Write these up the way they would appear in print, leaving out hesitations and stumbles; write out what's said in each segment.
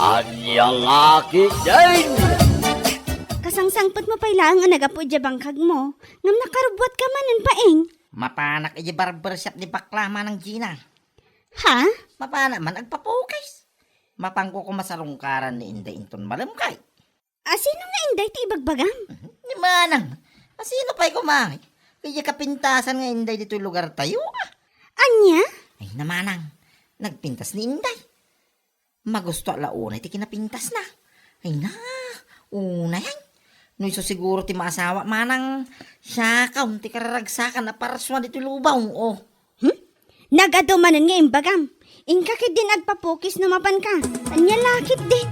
Anya laki din! Kasangsangpot mo pala ang nagapo dya bangkag mo. Ngam nakarubwat ka manan paeng. Mapanak iji barbershop ni baklama ng Gina. Ha? Mapana man agpapukis. Mapangko ko masarungkaran ni Inday Inton malamkay. Sino nga inday ti ibagbagam? Ni manang, asino pa'y kumahay? Kaya kapintasan nga Inday dito'y lugar tayo ah. Anya? Ay namanang, nagpintas ni Inday. Magusto alauna iti kinapintas na. Ay na, una yan. No iso siguro ti maasawa manang siya ti kararagsakan na paraswa dito'y lubaw. Oh. Nagadumanan nga imbagam. Ingkakit din agpapukis numapan ka. Anya lakit din.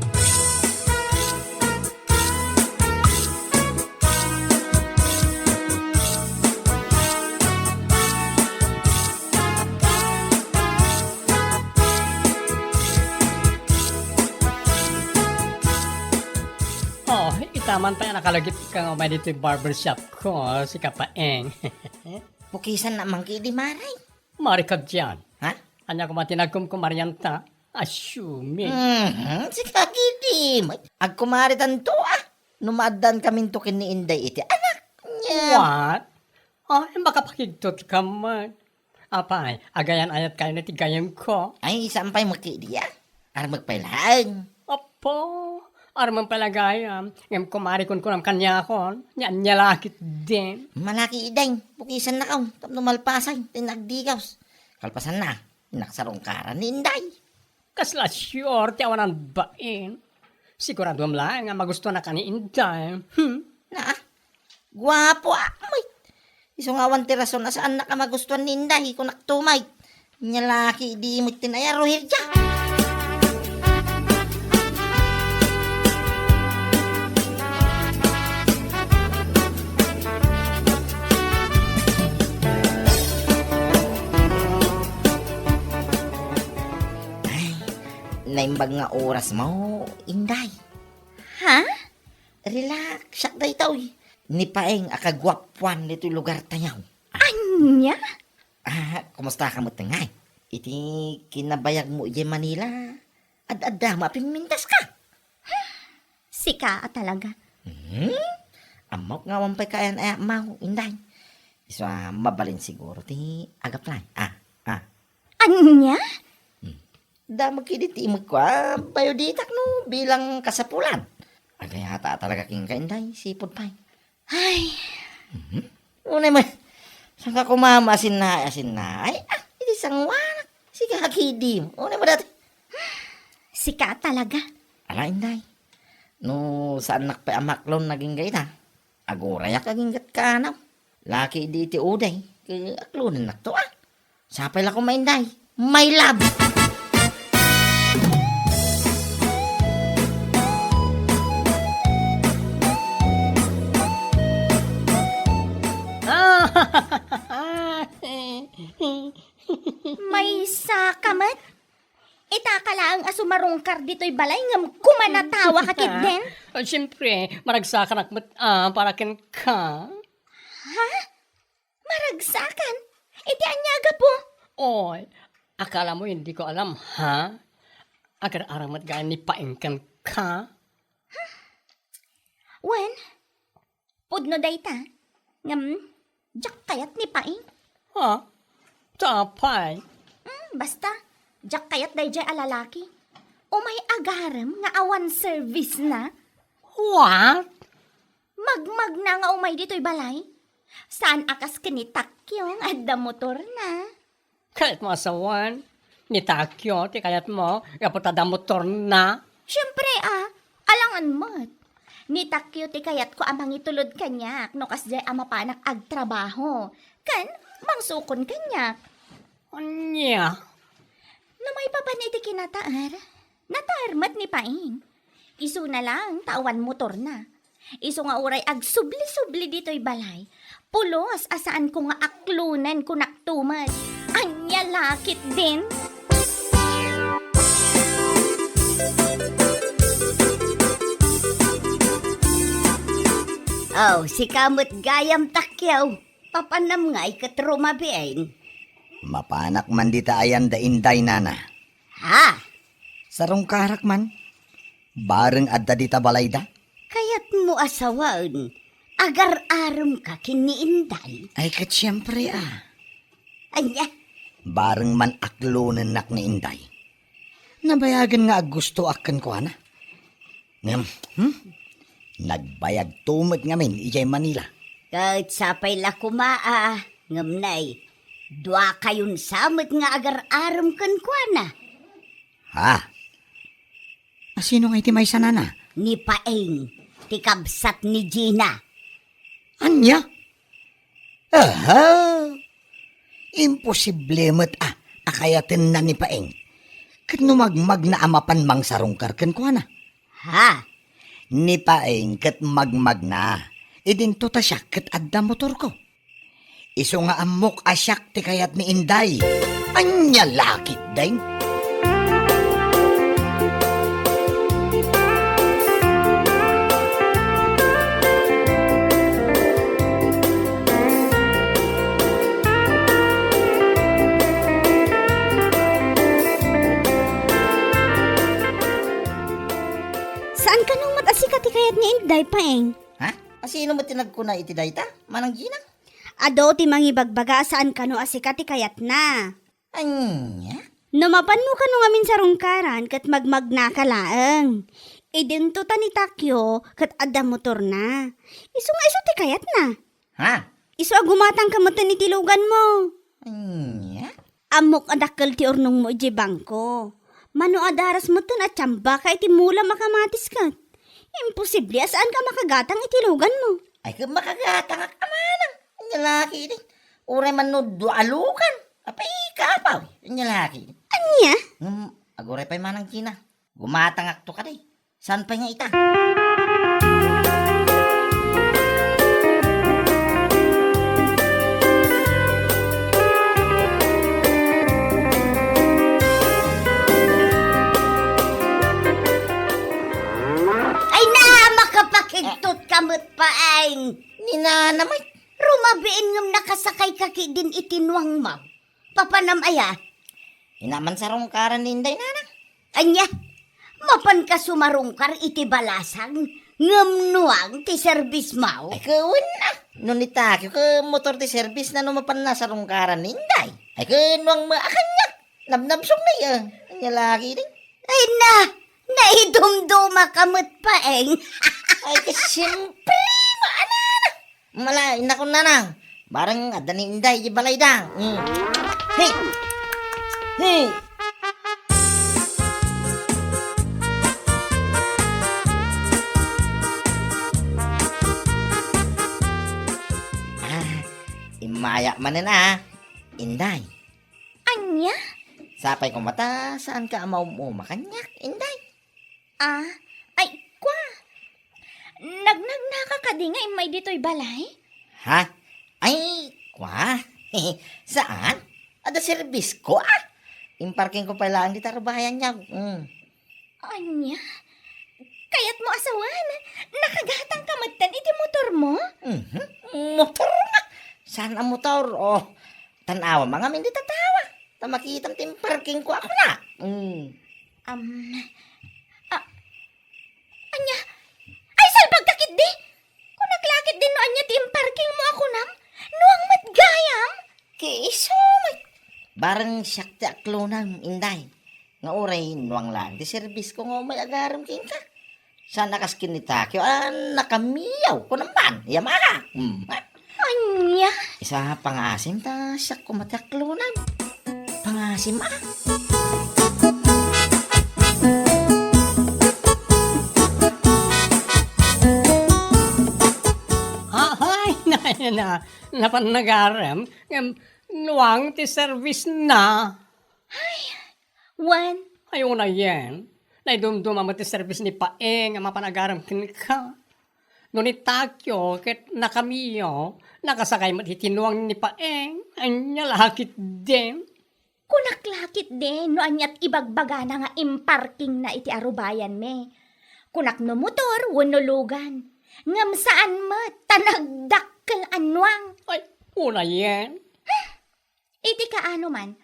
Itaman pa yan, nakalagip ka nga dito yung barbershop ko, si Kapaeng. Pukisan naman kay di maray. Marikad dyan. Ha? Anya ko matinagkum ko Marianta, assuming. Si Kakitim. Agkumaritan to ah. Numadan kami to ni Inday iti anak niya. What? Baka pakigtot ka man. Apay, agayan ayat kayo na tigayam ko. Ay, sampay magkidi ah. Ara magpailang. Opo, arman palagayam. Ngam kumari kun kunam kanya kon. Yan nyalakit din. Malaki iday. Pukisan na kaw. Tapno malpasay. Tinagdigaws. Kalpasan na. Inaksarong ni Inday. Kasla sure, tiawan ang bain. Sigurado am lang nga magusto na ka ni Inday. Na ah. Gwapo ah. May. Isungawan ti rason na saan na ka magustuhan ni Inday. Kung naktumay. Nyalaki di mo tinayaro hirja. Naimbag nga oras mo, Inday. Ha? Relax, siya day tao eh. Ni Paeng akagwapwan dito lugar tayaw. Anya? Kumusta ka mo tangay? Iti kinabayag mo iya Manila. Ad-adda mapinmintas ka. Sika talaga. Amok nga wampay kayan ay amaw, Inday. Iso mabalin siguro ti agaplay. Anya? Da magkiditi mo kwa, bayoditak no, bilang kasapulan. Agay hata talaga king kainday, sipod pa'y. Ay, Unay mo, saan ka kumama asin na, ay, hindi sangwanak, sige hakidi mo. Unay mo dati. sika talaga. Ala, inday, no, saan nakpa amaklon naging gayta? Agurayak aging gat kanaw. Laki di ti uday, kaya aklonin nakto ah. Sapay lang ko mainday, may love. May sakamat? Itakala ang asumarungkar dito'y balay ngam kumanatawa ka kit din? Siyempre, maragsakan akmat para ken ka. Ha? Maragsakan? Iti anyaga po. Oy, akala mo hindi ko alam, ha? Agar aramat gaya ni paengkan ka. Wen? Pudno dayta? Ngam, jak kayat ni paing? Ha? Tapay. Basta, jak kayat dayjay alalaki. O may agaram nga awan service na? What? Magmag na nga umay dito'y balay? Saan akas kinitakyo at da motor na? Kahit mo asawan, ni Takyo, ti kayat mo, kaputada motor na. Siyempre alangan mo't. Ni takyo ti kayat ko amang itulod kanyak no kasjay ama panak agtrabaho. Kan, mangsukon kanyak. Anya? No may papaniti kinataar. Natarmat ni Paing. Isu na lang, tawan motor na. Isu nga uray ag subli-subli dito'y balay. Pulos asaan ko nga aklunan ko naktumad. Anya lakit din. Oh, si kamot gayam takyaw. Papanam nga ikatromabiain. Mapanak man dita ayan da inday nana. Ha? Sarong karak man. Bareng adda dita balay da? Kayat mo asawaan, agar-aram ka kini Inday. Ay, kat siyempre Anya, Bareng man aklonen nak ni Inday. Nabayagan nga gusto akan ko ana. Ngam, Nagbayag tumot ngamin ijay Manila. kahit sapay la kumaa, ngamnay, dua kayon samot nga agar-aram kan kuana. Ha? Sino nga iti may sanana? Ni Paeng, ti kabsat ni Gina. Anya? Aha! Imposible met akayatin na ni Paeng. Kat numagmag na amapan mang sarungkar ken ko ana. Ha? Ni Paeng kat magmag na. Idinto ta siya kat adda motor ko. Iso nga amok asyak ti kayat ni Inday. Anya lakit deng. Saan ka nung matasikat kayat ni Inday, Paeng? Ha? Sino mo tinagkuna iti dayta? Manang Gina? Ado ti mangibagbaga saan ka nung asikat kayat na. Anya? Numapan mo ka nung amin sa rungkaran kat magmag na kalaang. Idinto ta ni Takyo kat adda motor na. Iso nga iso ti kayat na. Ha? Iso agumatang kamutan ni tilugan mo. Anya? Amok adakkel ti urnong mo iji bangko. Mano adaras mo tan at tsamba ka iti mula makamatis kat. Imposible asaan ka makagatang itilugan mo. Ay, kung makagatang ak amanang. Ang lalaki din. Uray man no dualukan. Apay kapaw. Ang lalaki. Anya? Aguray pa'y manang Gina. Gumatang ak to ka day. Saan pa nga ita? Ay na, makapakigtot kamot Paeng. Ninanamay. Rumabiin ngam nakasakay kaki din itinuang mo. Papanam aya. Inaman sa rungkaran ni Inday nanang. Anya, mapan ka sumarungkar iti balasang ngam nuang ti service mo. Ay, kawin na. Nunita, ka motor ti service na numapan na sa rungkaran ni Inday. Ay, kanuang maakan niya. Nabnabsong na yan. Ang lalaki din. Ay na, naidumduma kamot Paeng. Ay, siyempre, maana na. Malain na kong nanang. Barang ada ni Inday, di balay dang. Hey! Hey! Imaya man na, Inday. Anya? Sapay ko mata, saan ka makanyak, Inday? Ay, kwa. Nagnagna ka di nga imay dito'y balay? Ha? Ay, kwa? Saan? Ada service ko, Imparking ko pala ang gitarbayan niya. Anya? Kayat mo asawan. Nakagatang kamatan iti motor mo? Motor na. Saan ang motor? Oh, tanawa mga hindi tatawa. Tamakitam tim parking ko ako na. Anya? Ay, salbag takit di! Kung naglakit din no anya ti parking mo ako nam, nuang matgayam? Kiso, may. Barang siyak ti aklonan, Inday. Nga oray, nuwang lang. Di service ko nga may agaram king ka. Saan nakaskin ni Takyo? Nakamiyaw ko naman. Yamaka. Anya? Isa pangasim ta, siyak ko mati aklonan. Pangasim Ay, na napanagaram. Nuwang ti service na. One. Ayaw na yan. Naidumduma mo ti service ni Paeng ang mapanagaram kin ka. No ni Takyo, ket nakamiyo, nakasakay mo tinuwang ni Paeng. Anya lakit din. Kunaklakit din no anyat ibagbaga na nga imparking na iti arubayan me. Kunak no motor, wano lugan. Ngam saan mo, tanagdakkel anwang. Ay, una yan. Iti kaano man,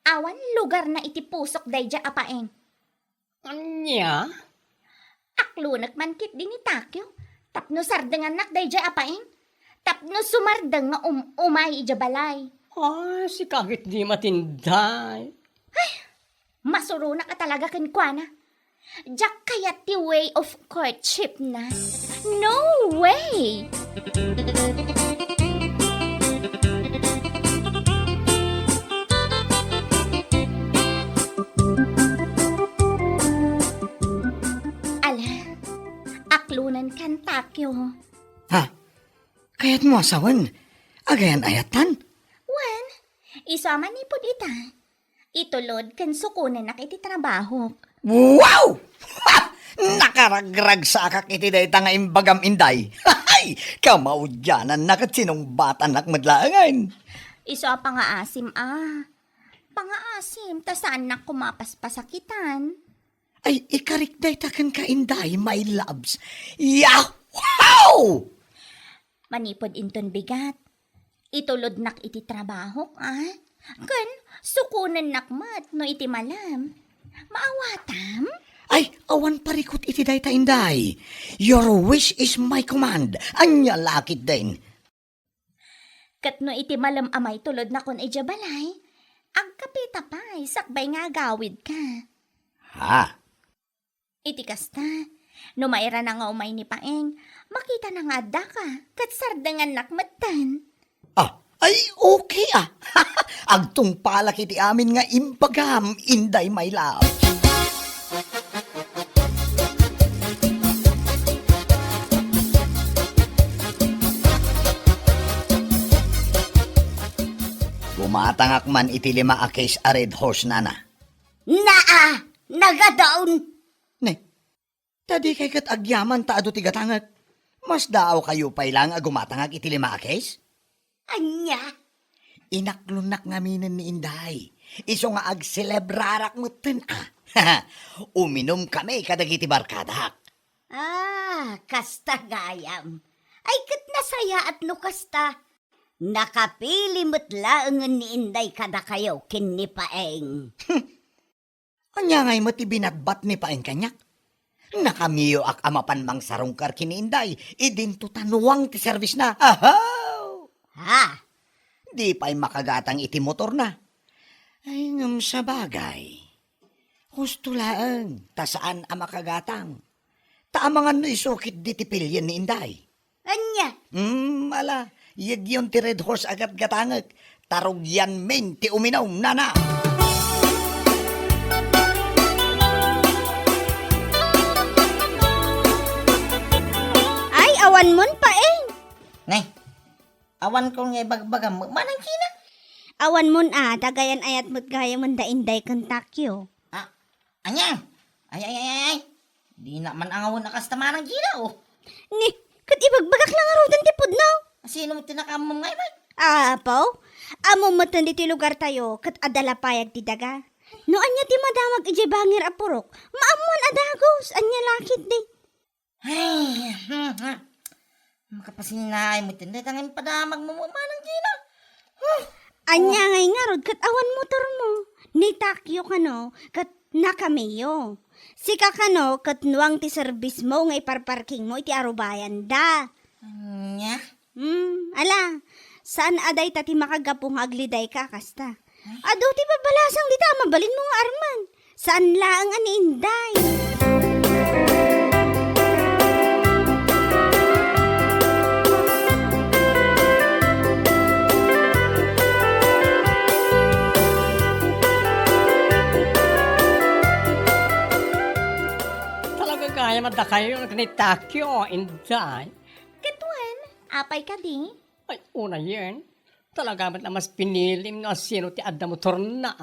awan lugar na iti pusok dayja apaeng. Anya? Aklunak man kit din ni Takyo. Tapno sardengan nak dayjay apaing. Tapno sumardeng nga umay ija balay. Ay, si kakit di matinday. Masuro na ka talaga ken kuana. Diyak kayat ti way of courtship na. No way! Ala, aklunan kan Takyo. Ha? Kaya't mo asawan? Agayan ayatan? Wan, isama ni pud ita. Itulod kan sukunan na iti trabaho. Wow! Ha! Nakaragrag sa akak iti day nga imbagam inday. Hay! Kamaudyanan na kat sinong bata nakmadlaangan. Iso pa nga asim Pangaasim, ta saan na kumapaspasakitan. Ay, ikarik day takan ka inday, my loves. Yahow! Manipod inton bigat. Itulod nak iti trabaho, Kan, sukunan nakmat no iti malam. Maawatam? Ay, awan parikot iti day ta inday. Your wish is my command. Anya lakit din. Kat no iti malam amay tulod na kon ija balay, agkapita pa'y sakbay nga gawid ka. Ha? Iti kasta, no maira na nga umay ni Paeng, makita na nga adda ka, kat sardangan nakmatan. Ay, okay Agtong palak iti amin nga imbagam, inday my love. Bumatangak man iti 5 a case a red horse nana. Naa! Nagadaon! Ne, tadi kay kat agyaman taado ti gatangak. Mas daaw kayo pa ilang agumatangak iti 5 a case? Anya? Inaklunak nga minin ni Inday. Iso nga agselebrarak mo tin Uminom kami kadagiti barkadak. Kasta gayam. Ay, kat nasaya at no kasta. Nakapili mo't laangan ni Inday kada kayo kin ni Paeng. Anya ngay mo ti binatbat ni Paeng kanyak. Nakamiyo ak amapan mang sarungkar kini Inday. Idinto tanuwang ti service na. Ahaw! Ha? Di pa'y makagatang iti motor na. Ay ngam sa bagay. Husto laang, ta saan ang makagatang. Taamangan no isukit di ti pilyan ni Inday. Anya? Ala, yun ti red horse agat gatangag. Tarog yan men ti uminaw, nana. Ay, awan mon Paeng. Nay, awan ko nga bagbagam mo. Manang kina? Awan mon dagayan ayat mo't gaya mon da Inday kan Takyo. Anya? Ay. Di na man ang awan na kastamanang kina, oh. Ni, kat ibagbagak lang arudan ti pudnaw. Sino mo tinakamam ngay, man? Apaw, amo matan di ti lugar tayo, kat adala payag ti daga. No anya ti madamag ije bangir apurok, maamuan adagos, anya lakit di. Ay, makapasinay mo tinday tangin padamag mo manang kina. Anya ngay nga rod, kat awan motor mo. Ni Takyo kano, kat nakamiyo. Sika kano, kat nuang ti service mo nga iparparking mo iti arubayan da. Anya? Ala, saan aday tati makagapong agliday ka kasta? Ado ti babalasang di ta mabalin mo nga arman. Saan laang ani Inday? Talaga kaya mada kayo ni Takyo, Inday. Katuan, apay ka di? Ay, una yan. Talaga ba't na mas pinilim nga sino ti adda motor na,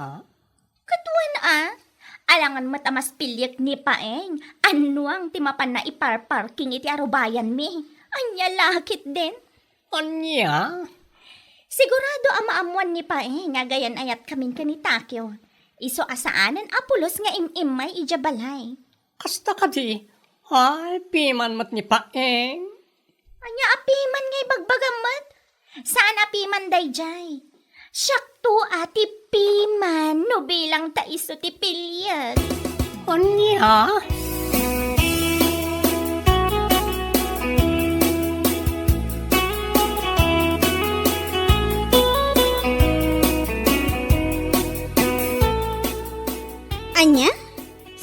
Katuan alangan matamas pilyak ni Paeng. Anuang timapan na ipar-parking iti arubayan mi. Anya lakit din. Anya? Sigurado amaamuan ni Paeng nga gayan ayat kamin ka ni Takyo. Iso asaanan apulos nga imimay ijabalay. Kasta ka di. Ay, piman mat ni Paeng. Anya apiman ngay bagbagamat. Saan apiman dayjay? Syakto ati piman no bilang taiso ti pilyag. Anya?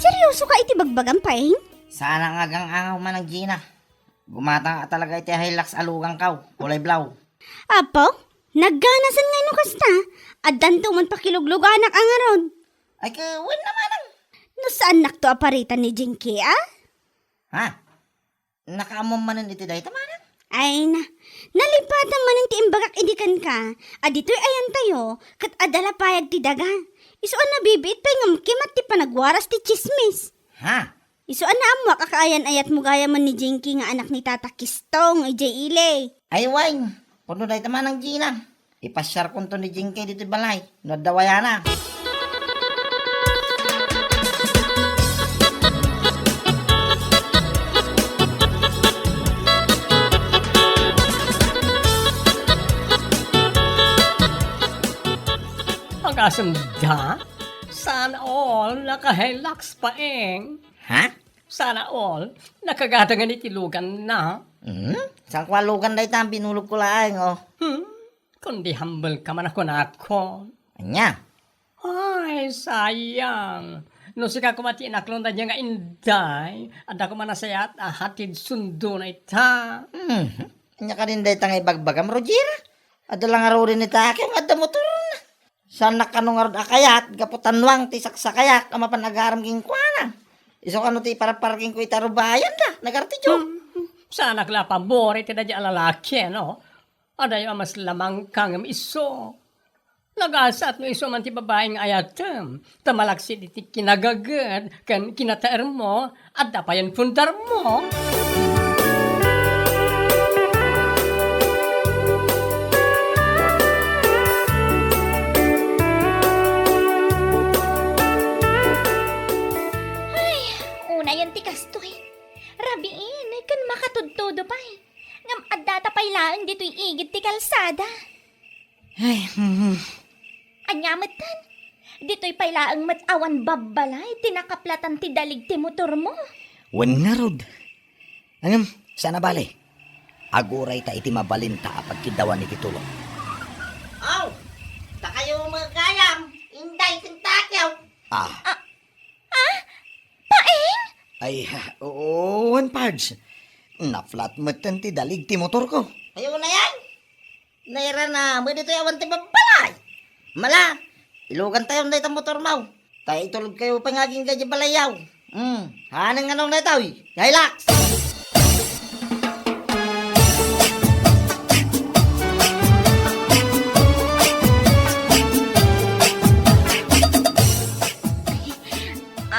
Seryoso ka iti bagbagan, Paeng? Sana nga gang angaw man ang Gina. Gumata nga talaga iti Hilux alugang kaw, kulay blaw. Apo, nagganasan nga no kasta. Addan man pakilugluganak ang aron. Ay kawan naman ang... No saan nakto aparitan ni Jinky, ah? Ha? Nakaamom manan iti day tamanan. Ay na, nalipatan man ang tiimbagak indikan ka. Adito'y ayan tayo, kat adala payag ti daga. Isuan na bibit pa ngam kimat ti panagwaras ti chismis. Ha? Isuan na amwa kakaayan ayat mo gaya man ni Jinky nga anak ni Tata Kistong, ijay ile. Ay wine, puno day taman ang Gina. Ipasyar ko to ni Jinky dito balay. Nadawaya na. Ang asanda? Sana all naka-Hilux Paeng. Ha? Sana all nakagatangan itilugan na. Sang kwalugan day tam binulog ko laeng oh. Kundi humble ka man ako na ako. Anya? Ay, sayang. No sika kumati inaklon da nga inday, ada ko man nasayat hatid sundo na ita. Anya ka rin day tangay bagbagam Roger. Adalang araw rin ita aking adda motor na. Sana kanong arod akayat, gaputanwang ti saksakayak, ama panagaram king kuana. Iso kano ti para parking ko itarubayan da, nagarti jo. Sana kla pabor iti da alalaki, no? Ada yung mas lamang kang iso. Nagasat no iso man ti babaeng ayatem. Tamalaksit iti kinagagad, kan kinataer mo, at dapayan pundar mo. Una yan ti kastoy. Rabiin, kan makatudtudo pa eh. Ngam adda tapay laang dito'y igit ti kalsada. Ay, Anyamat kan. Dito'y pailaang matawan babbalay, tinakaplatan ti dalig ti motor mo. wan nga rod. Angam, sana bale. Aguray ta iti mabalinta pagkidawan iti tulong. Aw, ta kayo magkayam, inday tintakyaw. Paeng? Ay, oo, Pards. Na-flat matan ti dalig ti motor ko. Ayaw na yan. Naira na, mo dito yawan ti babalay. Mala, ilugan tayo na itang motor mau. Tayo itulog kayo pangaging gadya balayaw. Hanang anong na ito, Hilux.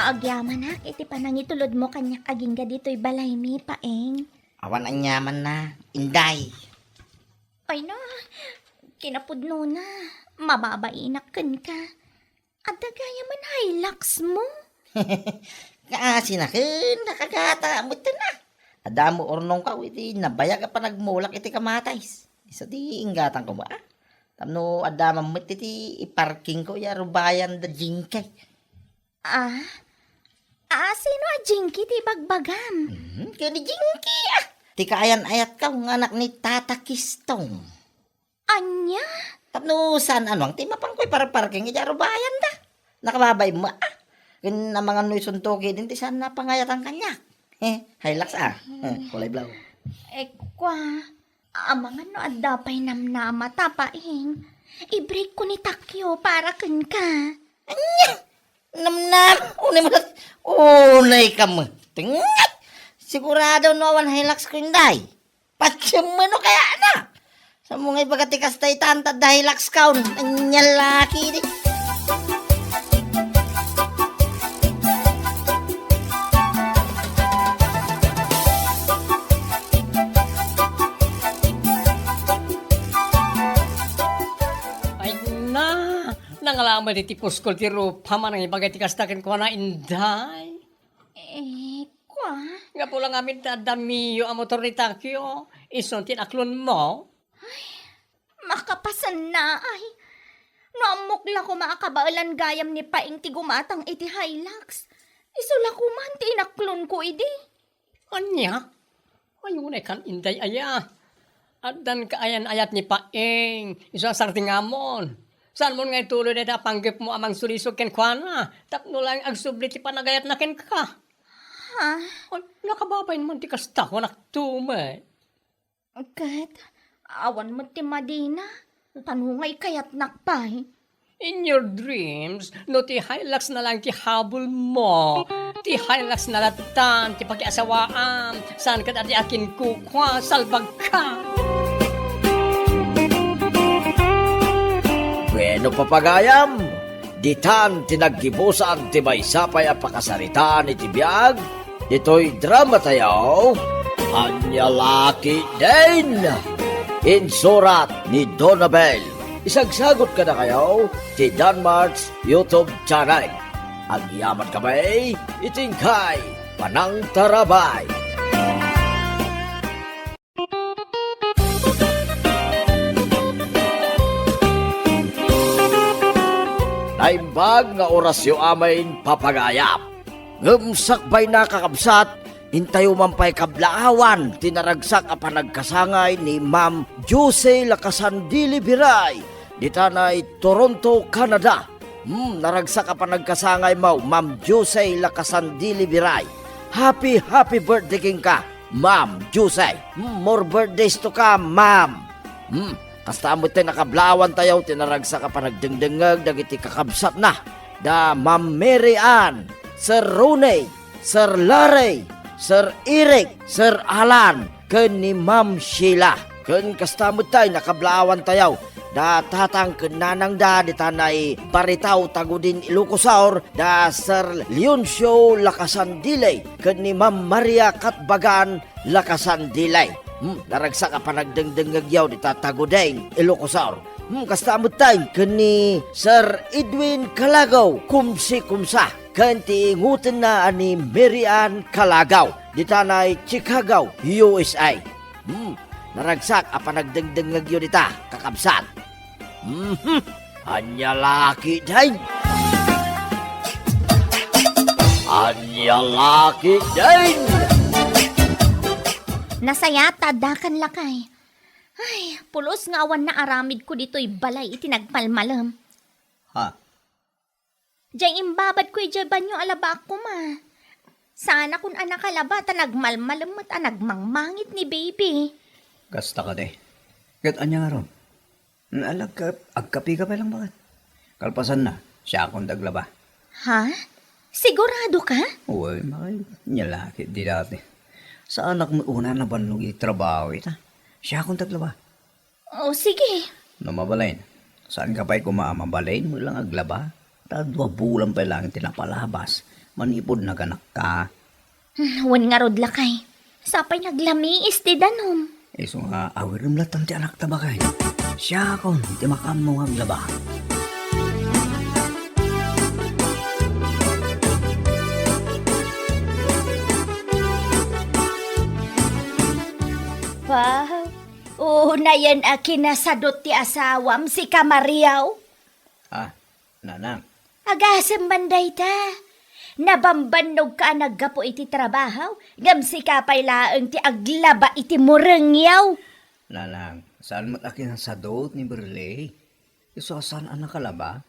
Aagyaman na, iti panangitulod mo kanyak aging ga dito'y balay mi, Paeng. Awan ang yaman na, inday. Ay na, kinapudno na. Mababainak kan ka. At dagaya man Hilux mo. Kaasi na kin, nakagata mo ito na. Adamo ornong ka, iti nabayag pa nagmulak iti kamatays. Isa di inggatang ko ba? Tamno adama mo iti iparking ko, yarubayan da jingkay. Sino a Jinky ti bagbagam? Kaya ni Jinky ah. Ti kaayan-ayat ka, ng anak ni Tata Kistong. Anya? Tapno saan ano, ang timapang ko'y para parking, yarubayan da. Nakababay mo ah. Kaya na mga nuy suntoki din, ti saan napangayat ang kanya. Hilux ah. Kulay blaw. Kwa, amangan no adapay namnama tapaing. I-break ko ni Takyo para kan ka. Namnam, unay ka mo. Tingat! Sigurado no awan Hilux ko inday. Patsyung mo no kaya na. Sa mga ipagatikas tayo tanta da Hilux kaun. Anyalaki di. Ay na, nangalaman iti puskol ti rupa man ang ibagay ti kastakin ko na inday. Kwa, Nga po lang amin tadamiyo ang motor ni Takyo. Ison tinaklon mo. makapasan na ay. Naamukla ko maakabaalan gayam ni Paing ti gumatang iti Hilux. Isula ko man ti inaklon ko idi. Anya? Ayun kan inday aya. At dan kaayan ayat ni Paeng. Isa sarting amon. Saan mo nga ituloy na panggip mo amang sulisog ken kwana? Tapno lang agsubli ti panagayat na ken ka. Ha? O, nakababay naman ti kasta ko naktumay. Kat, awan mo ti Madina. Panungay kayat nakpay. In your dreams, no ti Hilux na lang ti habol mo. Ti Hilux na latan, ti pakiasawaan. Saan ka dati akin kukwa, salbag ka. Bueno papagayam, ditan tinaggibusan ti maysapay a pakasaritaan iti biyag, dito'y drama tayo, Anyalaki din! Insurat ni Donabel. Isagsagot ka na kayo ti Danmarks YouTube channel. Ang yaman kamay, itingkay, panang tarabay. Naimbag nga orasyo amain papagayap. Ngumsakbay na kakabsat, intayo mampay kablaawan, tinaragsak a panagkasangay ni Ma'am Jose Lacasandili Biray, ditanay Toronto, Canada. Naragsak a panagkasangay mo, Ma'am Jose Lacasandili Biray. Happy birthday king ka, Ma'am Jose. More birthdays to ka, Ma'am. Kasta mo tayo nakablawan tayo, tinaragsak ka pa nagdengdengag, dagiti kakabsat na. Da Ma'am Mary Ann, Sir Roney, Sir Larry, Sir Eric, Sir Alan, ken ni Ma'am Sheila. Ken kasta mo tayo nakablawan tayo, da tatang ken nanang da, di tanay Baritaw Tagudin Ilocos, da Sir Leoncio Lacasandile, ken ni Ma'am Maria Katbagan Lacasandile. Naragsak ka pa nagdengdengagyaw di tatagudeng Ilocosur. Kasta mo tayo kani Sir Edwin Calagaw, kumsa, kanti ingutin na ani Mary Ann Calagaw, di tanay Chicago, USA. Naragsak ka pa nagdengdengagyaw di ta, kakabsat. Anyalaki day! Anyalaki day! Nasaya tadakan lakay. Ay, pulos nga awan na aramid ko dito'y balay itinagpalmalam. Ha? Diyang imbabad ko'y dyan banyo alaba ako ma. Sana kung anak alaba ta nagmalmalam at nagmangmangit ni baby. Gasta ka de. Kat anya nga ron. Naalag ka, agkapi ka pa lang bakit? Kalpasan na, siya akong daglaba. Ha? Sigurado ka? Uy, makay, nyalaki di dati. Sa anak mo una na banlog itrabaho ita. Siya akong taglaba. O sige. No mabalain. Saan ka pa'y kumamabalain mo lang aglaba? Ta 2 bulan pa lang tinapalabas. Manipod na ganak ka. Wan nga rod lakay. Sapay naglami isti danom. Iso nga awirim latang ti anak tabakay. Siya akong ti makam mo aglaba. Wow. Una yan akinasadot ti asawam si Kamariaw. Ha? Nanang. Agasem banday ta. Nabambanog ka naggapo iti trabaho. Gamsi ka pa'y laeng ti aglaba iti murengyaw. Nanang, saan mo't akin ang sadot ni Berley? Iso saan anak kalaba?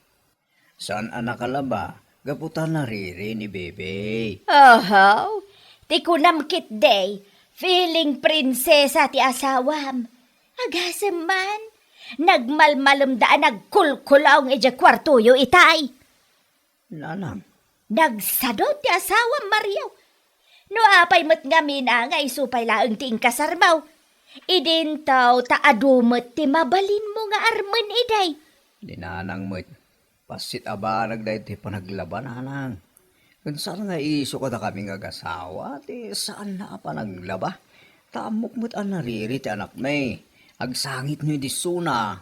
Saan anak kalaba? Gaputan na riri ni Bebe. Oh, ti kunam kit day. Feeling prinsesa ti asawam. Agasem man. Nagmalmalam daan nagkulkulaw ng ija kwartuyo itay. Nanang, Nagsadot ti asawam Mariaw. No apay mo't nga mina nga isupay laeng ti inkasarmaw. Idintaw ta adumot ti mabalin mo nga armen iday. dinanang mo't pasit aba nagday ti panaglaba nanang. Kung saan nga iso ka ta kaming agasawa, ti saan na pa naglaba? Taamok mo't ang nariri ti anak may. Agsangit nyo di suna.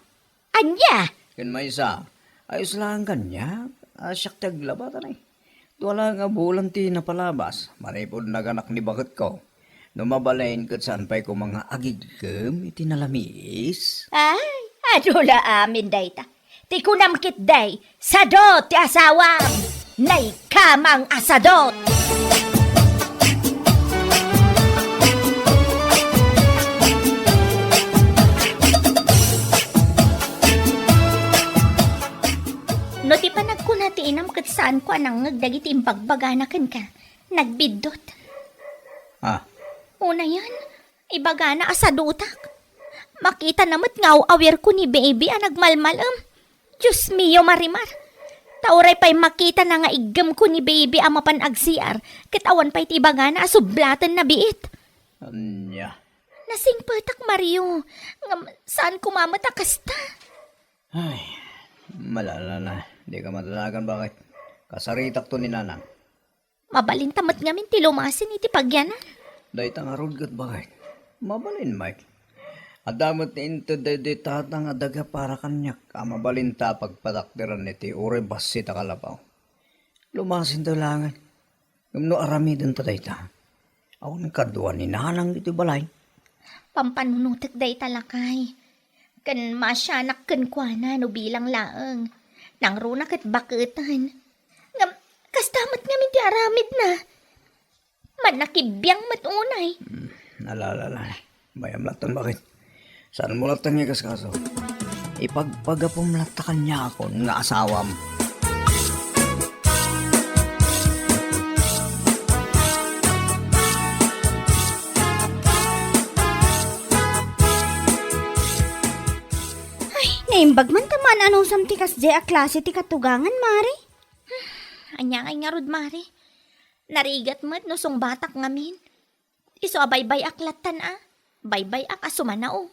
Anya? Kun may isa, ayos lang kanya. Asyak taglaba tanay. Wala nga bulan ti napalabas. Maripod naganak ni bakit ko. Numabalain kat saan pa'y ko mga agigem iti nalamis. Ay, adula amin day ta. Ti kunam kit day, sadot ti asawam. Nay kamang asadot. Saan ko anang ngagdagiti imbagbaga ka? Nagbidot. Ah, Una yan, ibaga na asadutak. Makita namat nga aware ko ni baby nagmalmalam. Diyos mio marimar. Tauray pa'y makita na nga igam ko ni baby mapan agsiar. Kitawan pa'y tibaga na asublatan na biit. anya. Nasingpatak Mario. Saan kumamatakas ta? Ay, malala na. Di ka matalagan bakit? Kasaritak to ni nanang. Mabalintamat ngamin ti lumasin iti pagyanan. Dahil tangarod kat bakit? Mabalin, Mike. Adamot ni into day tatang adaga para kanyak. Mabalinta pagpatakdiran niti ure basit akalapaw. Lumasin to langan. Gumno aramidon ta dayta. Awan kaduan ni nanang iti balay. Pampanunutek day talakay. Kan masyanak kan kuana no bilang laeng. Nang runak at bakutan. Kastamat ngamin ti aramid na. Man nakibiyang matunay. Nalalala. Bayam latan bakit? Saan mo latan niya kaskaso? Ipagpagapom latakan niya ako nga asawam. Naimbag man taman anong samtikas di a klase ti katugangan, Mari. Anya ngay nga rod, Mari. Narigat mo't no song batak ngamin. Iso abaybay aklatan Baybay ak asumanao.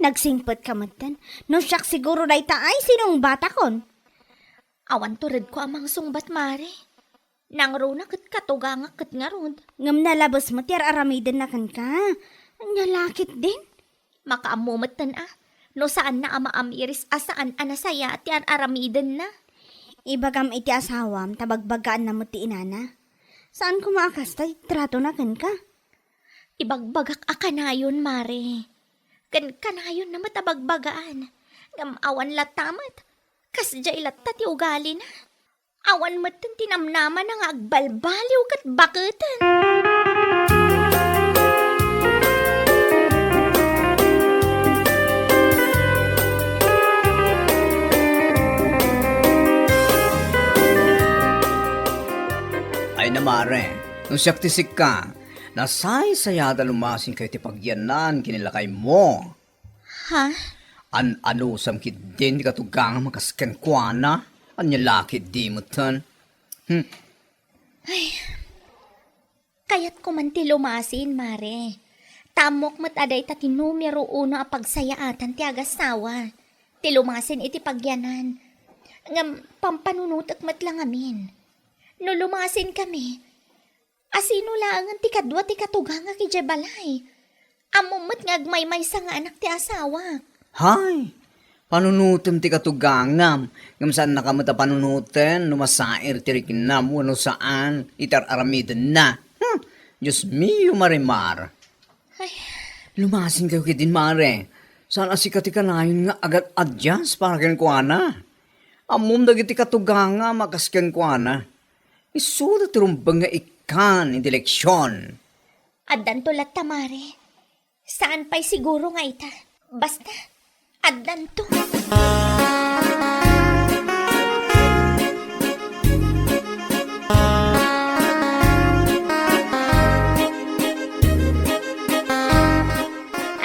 Nagsingpot ka matan. No siyak siguro day taay sinong bata kon. Awan to red ko amang sungbat, Mari. Nang runa kat katuganga kat nga rod. Ngam nalabas mo ti aramiden na kan ka. Anya lakit din. Makaamumatan No saan na amaamiris asaan anasaya at yan aramiden na. Ibagam iti asawam, tabagbagaan na mo ti inana. Saan kumaakas tayo trato na kan ka? Ibagbagak akanayon, Mare. Kanayon na matabagbagaan. Awan latamat. Kasjay latta ti ugali na. Awan matan tinamnaman na nga agbalbaliw kat bakutan. Ay na mare, nung siyaktisik ka, nasay sayada lumasin kayo ti pagyanan kinilakay mo. Ha? Ano samkid din di katugang makasken kwa na? Anya lakit di mo tan? Kaya't ko man ti lumasin, Mare. Tamok mat aday ta ti numero uno a pagsayaatan ti agasawa. Ti lumasin iti pagyanan. Ngam pampanunutak mat lang amin. No lumasin kami, asino lang ang ti kadwa ti katuganga ki balay. Amumot ngagmay-may sa nga anak ti asawa. Hay, panunutem ti katugangam. Ngam saan nakamata panunuten, numasair ti rikinam, wano saan, itar-aramiden na. Diyos mio, Marimar. Ay, Lumasin kayo kitin, Mare. Saan asikati ka na yun nga agad adyas para ken kwa na. Amum dagiti katuganga makasken kwa na. Isuda turumbang nga ikan intelleksyon. addan to latta, Mare. Saan pa'y siguro nga ita? Basta, addan to.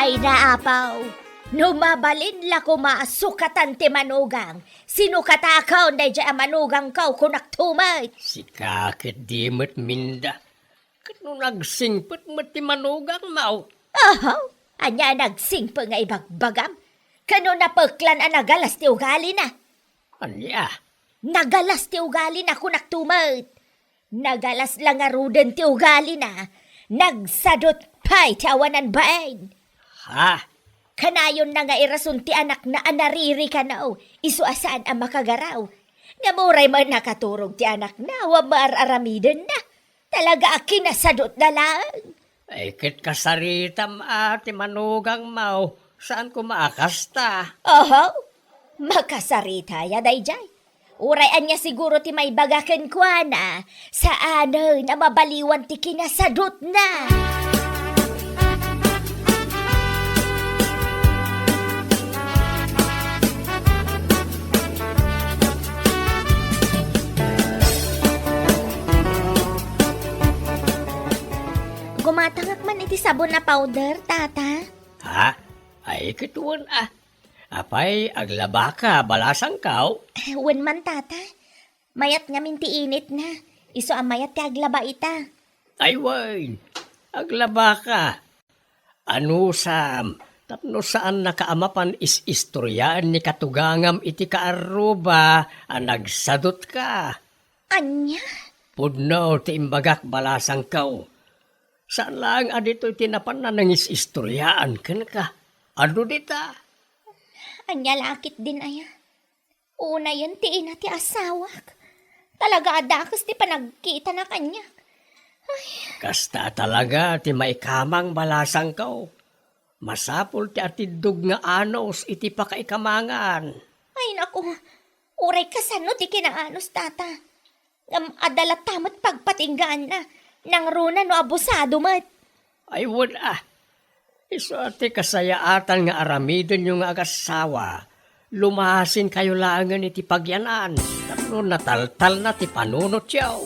Ay naapaw, numabalin la ko maasukatan ti manugang. Sinukatakaw na dya manugang kaw kunak tumay. Si kakit di mo't minda. Kano nagsingpot mo't ti manugang mau. Ahaw, anya nagsingpa nga ibagbagam. Kano napaklan ang nagalas ti ugali na. Anya, Nagalas ti ugali na kunak tumay. Nagalas lang nga ruden ti ugali na. Nagsadot pa'y ti awanan bain. ha? Kanayon na nga irason ti anak na anariri ka na isu asaan ang makagaraw. Nga muray man nakaturog ti anak na, wa maararamiden na. Talaga akinasadot na lang. Ay kit kasaritam ti manugang mau. Saan ko maakasta? Oho, makasarita ya dayjay. Urayan niya siguro ti may bagaken kwa na. Sa ano na mabaliwan ti kinasadot na. Gumatangak man iti sabon na powder, tata. Ha? Ay, kituan Apay, aglaba ka, balasang kaw. Wen man, tata. Mayat nga minti init na. Iso ang mayat ti aglaba ita. Ay, wain. Aglaba ka. Ano sam? Tapno saan nakaamapan is istoryaan ni katugangam iti kaaruba ang nagsadot ka. Anya? Pudno ti imbagak balasang kaw. Saan lang adito tinapan na nangis istoryaan ka? Ano dita? Anya lakit din aya. Una yan ti ina ti asawak. Talaga adakas ti panagkita na kanya. Kasta talaga ti maikamang balasang kaw. Masapul ti atidog nga anos iti pakaikamangan. Ay naku, uray kasano ti kinaanos, tata. Adalat tamat pagpatinggaan na. Nang runa no abusado mat. Ay wala. Iso ati kasayaatan nga aramidon yung agasawa. Lumasin kayo langan iti pagyanan. Tapno nataltal na ti panunot yaw.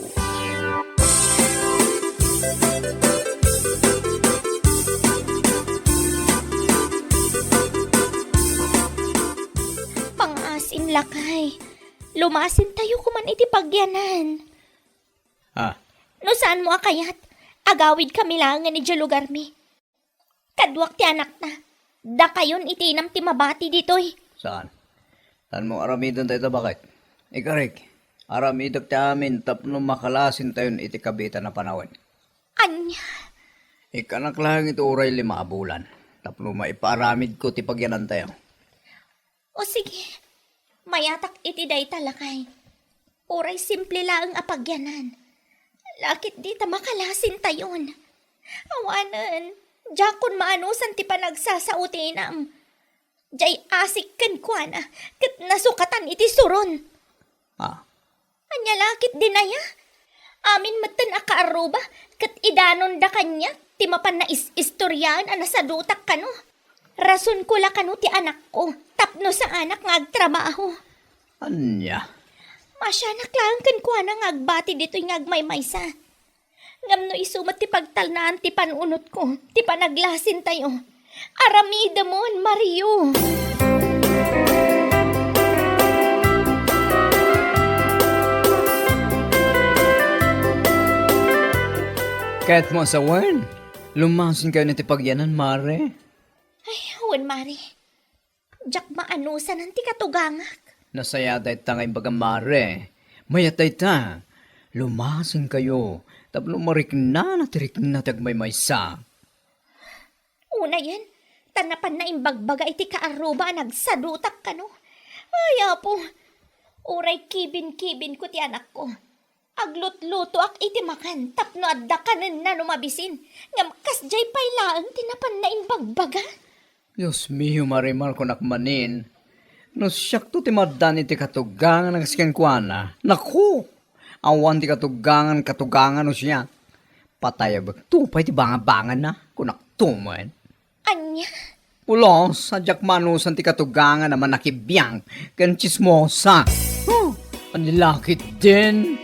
Pangasim lakay. Lumasin tayo kuman iti pagyanan. Ah, No saan mo akayat? Agawid kami langan ni lugar mi. Kadwak ti anak na. Da kayon itinam ti mabati ditoy. saan? Saan mo aramidon tayo bakit? Ikarik, aramidok ti amin tapno makalasin tayo iti kabita na panawin. Anya? Ikanak lang ito uray 5 bulan. Tapno maiparamid ko ti pagyanan tayo. O sige. Mayatak iti day talakay. Uray simple lang ang apagyanan. Lakit di ta makalasin tayon. Awanan. Jakon maanusan ti panagsasautinam. Jay asik ken kuana. Kat nasukatan iti suron. Ah, Anya lakit din aya. Amin matan akaaruba. Kat idanon da kanya. Ti mapan na istoryan ana sa dutak kano. Rason ko la kano ti anak ko. Tapno sa anak nga agtrabaho. anya? Masyanak lang kan kuana nga agbati dito'y nga agmaymaysa. Ngam no isumat ti pagtalnaan ti panunot ko. Ti panaglasin tayo. Aramida mon, Mario. Kahit mo sa wan, lumasin kayo niti pagyanan, mare. Ay, huwan, Mari. Jak maanusan ang ti katugangak. Nasaya tayo tangay baga mare. Mayatay ta. Lumasin kayo. Tapno marik na natirik na tagmay maysa. Una yan, tanapan na imbagbaga iti kaaruba nagsadutak ka no. Ay, apo. Uray kibin-kibin ko ti anak ko. Aglut-luto ak iti makan, tapno adda kanan na numabisin. Ngam kasjay pailaan tinapan na imbagbaga. Diyos miyo marimar ko nakmanin. No siyak to ti madan iti katugangan ng skenkwana. Naku! Awan ti katugangan no siya. Patayabag tupay ti bangabangan na. Kunak tuman. Anya? Ulo, sadyak manusan ti katugangan naman nakibiyang. Kan chismosa. Oh, anilakit din.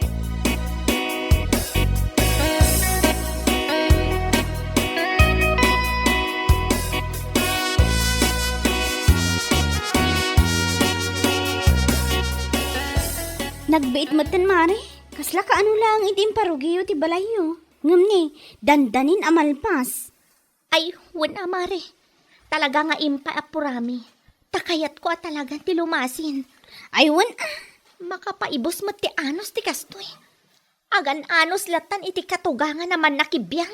Nagbiit matan, Mare. Kasla ka ano lang itim parugiyo ti balayo. Ngam ni, dandanin amalpas. Ay, wan amare. Talaga nga impa apurami. Takayat ko talaga ti lumasin. Ay, wan Makapaibos mo ti anos ti kastoy. Agan anos latan iti katugangan naman nakibiyang.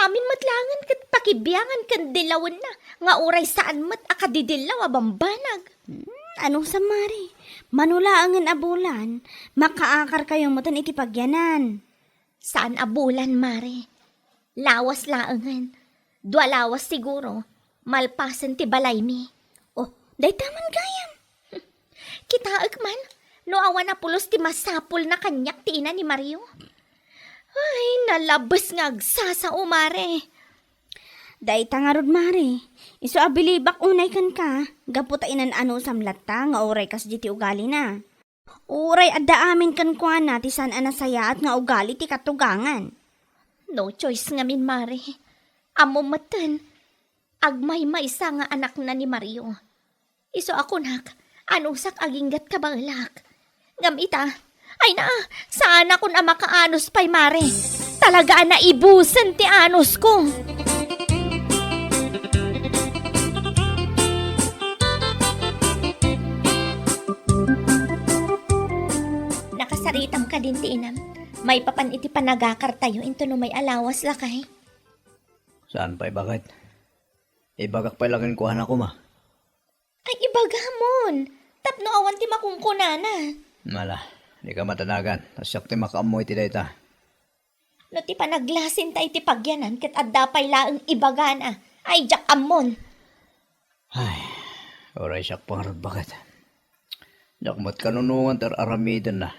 Amin matlangan kat pakibiyangan kan dilawan na. Nga uray saan mat akadidilaw abambanag. Ano sa Mare? Manulaangan abulan, makaakar kayong mutan iti pagyanan. Saan abulan, Mare? Lawas laangan. Dua lawas siguro. Malpasan ti balay mi. Oh, day taman gayam. Kitaag man. No awan na pulos ti masapul na kanyak ti ina ni Mario. Ay, nalabas nga agsasao, Mare. Day tangarod, Mare. Iso abilibak unay kan ka. Gaputainan ano samlata nga oray kas jiti ugali na. Uray adda amin kan kuana ti saan anasaya at nga ugali ti katugangan. No choice ngamin, Mare. Amo matan. Agmay sa nga anak na ni Mario. Iso ako nak, anusak aginggat kabalak. Gamita, ay na, saan ako na makaanos pa'y, Mare? Talaga na ibusan ti anos ko. Nakasaritam ka din ti inam. May papan iti panagakar tayo into no may alawas lakay. Saan pa'y bakit? Ibagak pa'y lagin kuhan ako ma. Ay ibagamon. Tapno awan ti makungkunana. Mala, di ka matanagan. Tasyak ti makaamoy ti dayta. No ti panaglasin tayo ti pagyanan kat adda pa'y laang ibagana. Ay jak amon. Ay, oray siyak pangarod bakit? Jakmat kanunungan tar aramidan na.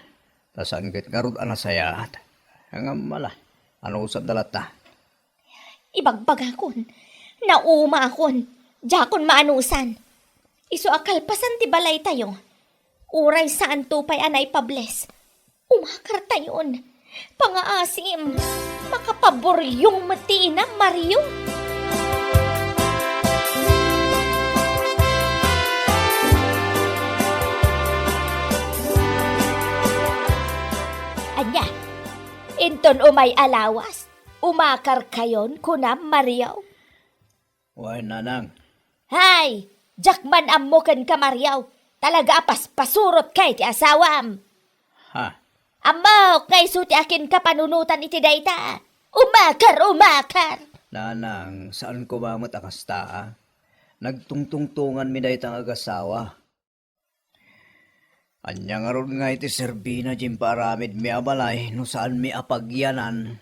Tasaan kit karod anasayaat. Hanggang mala, ano usap dalat ta? Ibagbagakon. Nauma akon. Jakon maanusan. Iso akalpasan ti balay tayo. Uray saan tupay anay pables. Umakar tayon. Pangaasim. Makapaboryong matina, Mario. Anya, inton umay alawas. Umakar kayon kunam, Mario. Why, nanang? Hay! Jakman amukan ka, Mario. Talaga apas pasurot kay ti asawam. Ha? Amok, ngay suti akin ka panunutan iti dayta. Umakar! Nanang, saan ko mamot akasta? Nagtungtungtungan mi daytang agasawa. Anya nga ron nga iti serbina jim paramid mi abalay no saan mi apagyanan.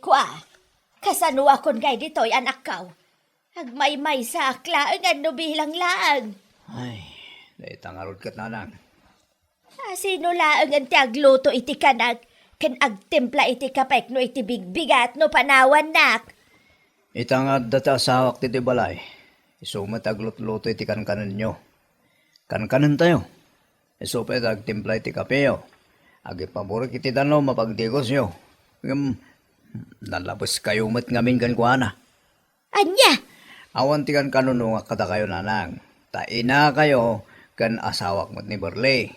Kwa, kasano akon kay dito'y anak kaw. Agmay-may sa aklaan ano bilang laang. Ay, daytang arod kat nanang. Sino laang ang ti agluto iti kanag, kan agtimpla iti kapek no iti bigbigat no panawan nak. Itangad data asawak ti balay. Isumat aglot-luto iti kankanan nyo. Kankanan tayo. Isupet agtimpla iti kapeo. Agi paborik iti dano mapagdigos nyo. Nalabas kayo mat ngamin kan kuhana. Anya! Awan ti kan kanununga kada kayo nanang. Taina kayo kan asawak mat ni Berley.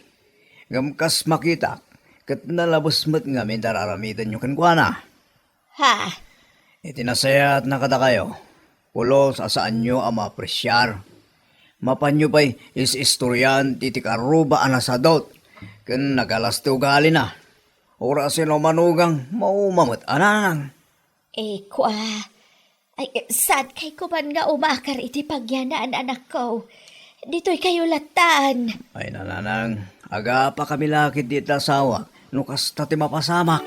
Gamkas makita kat nalabas mat ngamin dararamitan nyo kan kuhana. Ha? Itinasaya at nakada kayo. Pulo sa saan nyo ang maapresyar. Mapanyo pa'y is-istoryan titi karuba anasadot. Kan nagalasto gali na. Ora sino manugang maumamot anang. Kwa, ay sad kay ko man nga umakar iti pagyanaan anak ko. Dito'y kayo latan. Ay nananang, aga pa kami lakid di tasawa. Nukas tati mapasamak.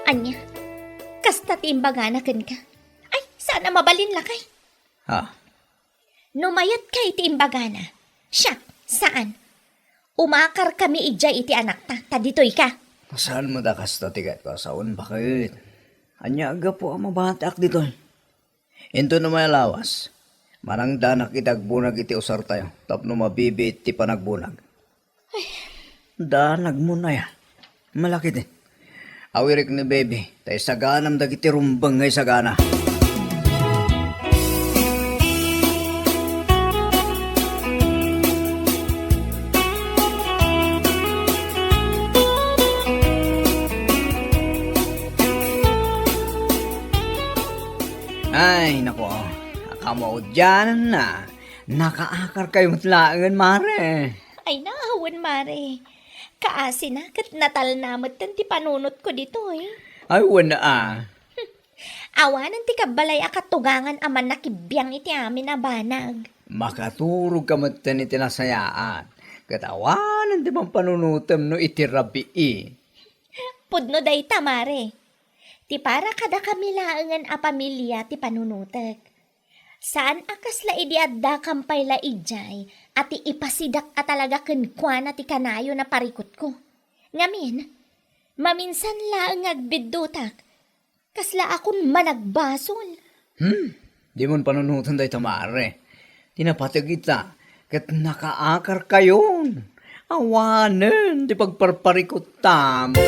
Anya, kasta tiimbaganakan ka. Ay, sana mabalin lakay. Ha? Numayat kay tiimbagana. Siya, saan? Umakar kami ijay iti anak ta dito'y ka. Saan mo da kasta tigat ko asawan bakit? Anya aga po ang mabatak dito. Ito na may alawas. Marang danak itagbunag iti usar tayo. Tapno mabibi iti panagbunag. Danag mo na ya. Malaki din. Awirik ni baby. Tayo saganam dagiti rumbang ngay sagana. Ay, nako. Akamaw dyan na. Nakaakar kayo matlaangan, mare. Ay, nahawan, Mare. Kaasi na, kat natal namat ti panunot ko dito eh. Ay, wala ah. Awanan ti kabalay akatugangan aman nakibiyang iti amin na banag. Makaturog ka matan iti nasayaan. Katawanan di bang panunutam no iti rabii. Pudno day Mare. Ti para kada kami laangan a pamilya ti panunutag. Saan akas la idi adda kampay la ijay at ipasidak at talaga kenkwana ti kanayo na parikot ko. Ngamin, maminsan laang agbiddutak. Kasla akong managbasol. Di mo panunutan day tamare. Tinapatag kita, kat nakaakar kayon. Awanen, di pagparparikot tam.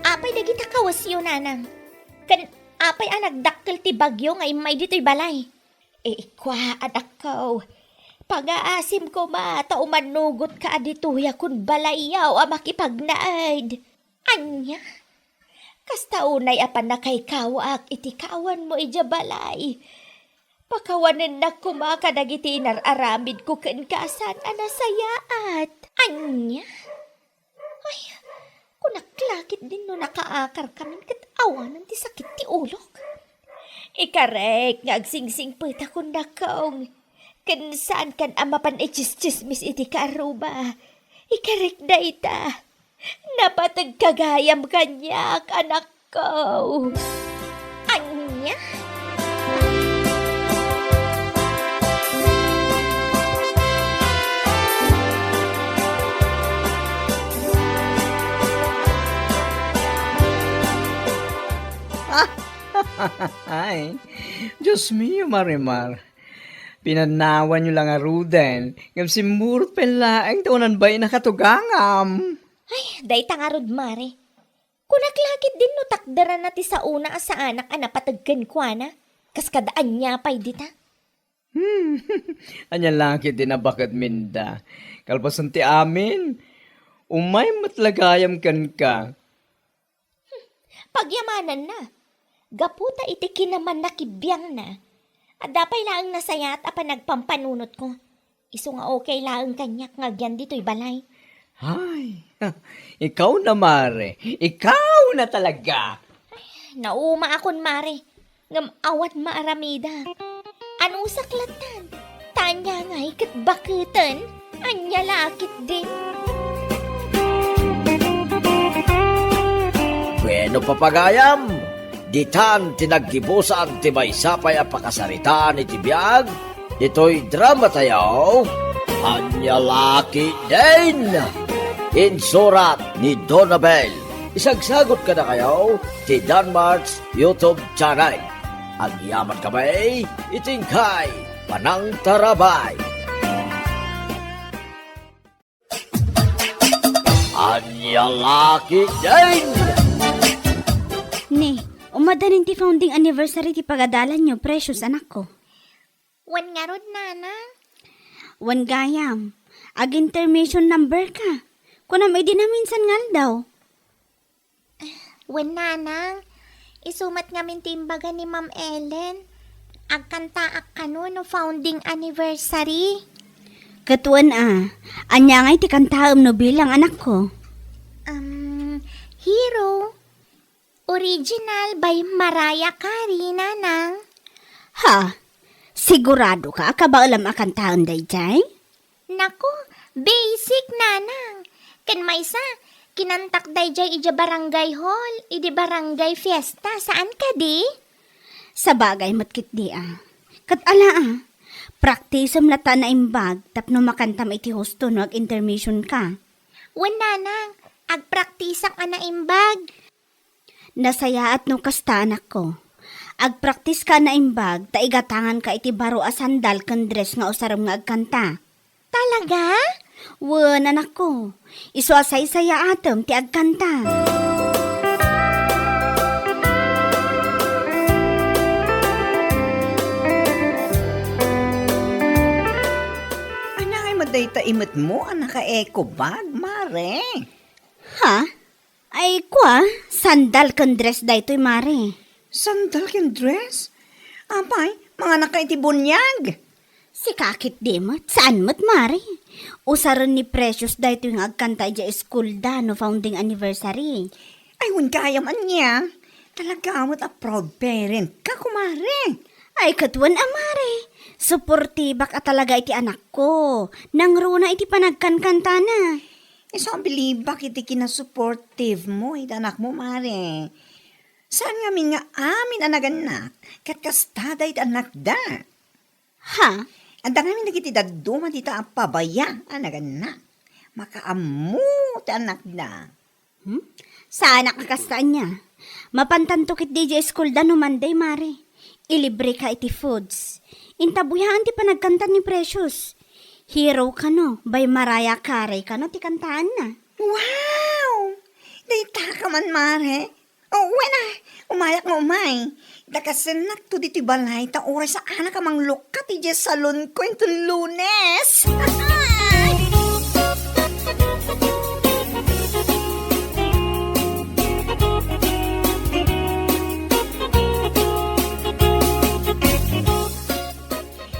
Apay dagita kawas yun, nanang. Kan apay nagdakkel ti bagyo nga imay dito'y balay. Ikwa, anak ko. Pag-aasim ko ma, taumanugot ka adituya kun balayaw a makipagnaad. Anya? Kasta unay apan na kay kawak, iti kawan mo ija balay. Pakawanan na kumakadagiti inararamid ko ken kasan anasayaat. Anya? Ay, kunaklakit din no nakaakar kami kat awanan ti sakit ti ulok. Ikarek nga agsingsing pita kun nakaong. Kan saan kan amapan echis-chismis iti kaaruba. Ikarek da ita. Napatag kagayam kanyak, anak ko. Anya? Ay, Diyos mio, Marimar. Pinanawan nyo lang aruden. Ngam si Murot pelaeng taonan ba'y nakatugangam. Ay, day tangarod mare. Kunaklakit din no takdaran na ti sa una sa anak napatagkan ko na. Kaskadaan niya pa'y dita. Anya langit din na bakit minda. Kalpasan ti amin. Umay matlagayam kan ka. Pagyamanan na. Gaputa iti kinaman nakibiyang na. At dapay laang nasayat apa nagpampanunot ko. Iso nga okay laang kanyak ngagyan dito'y balay. Ay, ikaw na, Mare. Ikaw na talaga. Nauma akon mare. Ngam awat maaramida. Anong saklatan? Tanya nga ikat bakutan. Anya lakit din. Bueno, papagayam, ditan tinaggibusan ti may sapay a pakasarita ni tibiyag, dito'y drama tayo, Anyalaki din! Insurat ni Donabel. Isagsagot ka na kayo ti Danmarks YouTube channel. Ang yaman kamay, itingkay, panang tarabay. Anyalaki din! Ne, umadanin ti founding anniversary ti pagadalan nyo, precious anak ko. Wan nga rod, nana. Wan gayam, ag intermission number ka. Kunam ay dinaminsan ngal daw. Wan, nanang. Isumat nga min timbaga ni Ma'am Ellen. Agkanta kano no founding anniversary. Katuan anya ngay ti kantaam no bilang anak ko. Hero. Original by Mariah Carey, nanang. Ha? Sigurado ka? Kabaalam akan taon day jay? Naku, basic, nanang. Kan maysa, kinantak day jay ija barangay hall, idi barangay fiesta. Saan ka di? Sa bagay matkit di Kat ala praktisam lata na imbag tapno makantam iti hosto no ag intermission ka. Wan, nanang. Agpraktisak ana imbag. Nasaya at no kasta anak ko. Agpraktis ka na imbag, taigatangan ka iti baro a sandal ken dress nga usaram nga agkanta. Talaga? Wen anak ko, iso asay saya atem ti agkanta. Anang ay madayta imot mo, anak ka eco bag, Mare. Ha? Ay kwa, sandal ken dress daytoy mare. Sandal ken dress? Apay, mga nakaitibunyag. Si kakit demot, saan mo't mare? Usaran ni Precious daytoy nga agkanta ija school da no founding anniversary. Ay, hun kaya man niya. Talaga mo't a proud parent ka, kumare. Ay katuan amare, suportibak at talaga iti anak ko. Nang runa iti panagkankanta na. So, ang bilibak iti kinasupportive mo, iti anak mo, Mare. Saan nga mi nga amin anaganak, kat kastada iti anak da. Ha? Anda nga mi nagiti daduma dita ang pabaya anaganak. Makaamu ti anak da. Sana kakastaan niya. Mapantantukit DJ school da numanday, mare. Ilibre ka iti foods. Intabuyahan ti panagkanta ni Precious. Hero ka no, by Mariah Carey ka no, ti kantaan na. Wow! Dayta ka man, mare. Oh, wala. Umayak mo, umay. Dakasanak to dito balay, ta oras sa anak ka mang lukat iti salon ko ito Lunes.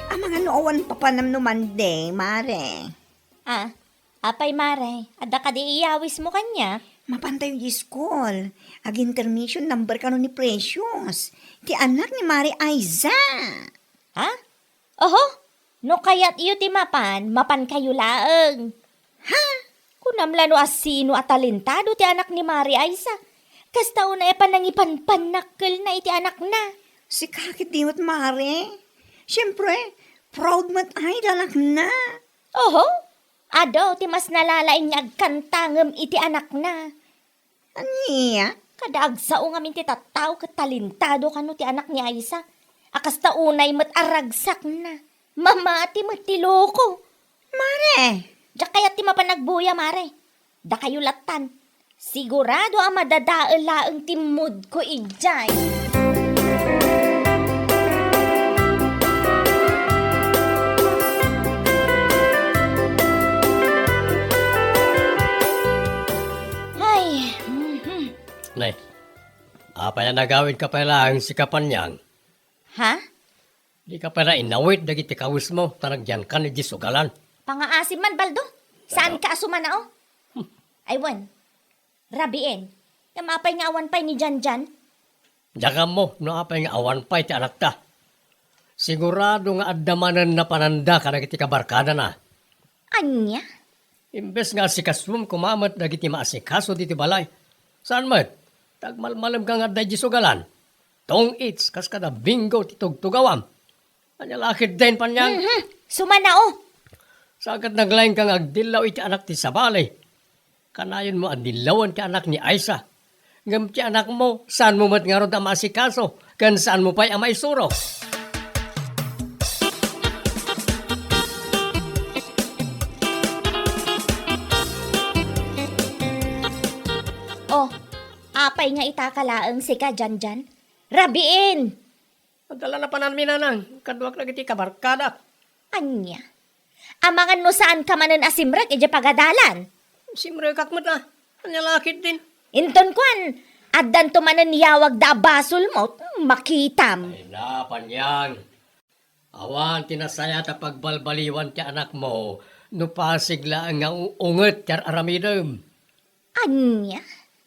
Ang mga noowan papanam no Monday, mare. Ah, apay mare, adda ka di iyawis mo kanya. Mapantay yung school. Ag intermission number ka no ni Precious. Ti anak ni Mari Aiza. Ha? Oho, no kayat iyo ti mapan kayo laeng. Ha? Kunamla no asino at talentado ti anak ni Mari Aiza. Kasta una e panangipan-panakkel na iti anak na. Si kakit diwat Mari. Siyempre, proud mat ay anak na. Oho, ado ti mas nalalaing nga agkantangem iti anak na. Aniya? Kadaag sao nga minti tattaw katalintado kano ti anak ni Aiza. Akas ta unay mat aragsak na. Mamati mat ti loko. Mare! Diyak kaya ti mapanagbuya, mare. Da kayo latan. Sigurado ang madadaalaang timod ko ijay. Ay, Nay, apa yan nagawin ka pala ang sikapan niyan? ha? Di ka pala inawit dagiti kawis mo, tanagyan ka ni Jisugalan. Pangaasim man, Baldo. Saan ka asumanao? Aywan. Rabiin. Tamapay nga awan pay ni Janjan. Diyaga mo, no apay nga awan pa iti anak ta. Sigurado nga addamanan na pananda ka dagiti kabarkada na. Anya? Imbes nga si kaswum kumamat dagiti maasikaso diti balay. Saan mat? Tagmalmalam ka nga dahi Jisugalan. Tong its, kas kada bingo ti tugtugawam. Anyalakid din pa niyan. Sumanao. Sagad naglaing kang agdilaw iti anak ti Sabali. Kanayon mo agdilawan ti anak ni Aiza. Ngam ti anak mo, saan mo mat nga ron masikaso? Kan saan mo pa'y amay suro? Oh, apay nga itakalaang si ka Janjan. Rabiin. Madala na pa namin nanang, kaduak na iti kabarkada. Anya? Amangan no saan ka manan asimrek ija pagadalan. Simre kakmat na, anyalakid din. Inton kwan, addan to manan yawag da basol mo, makitam. Ay na, panyang. Awan, tinasaya ta pagbalbaliwan ti anak mo, nupasigla nga unget kar aramidem. Anya?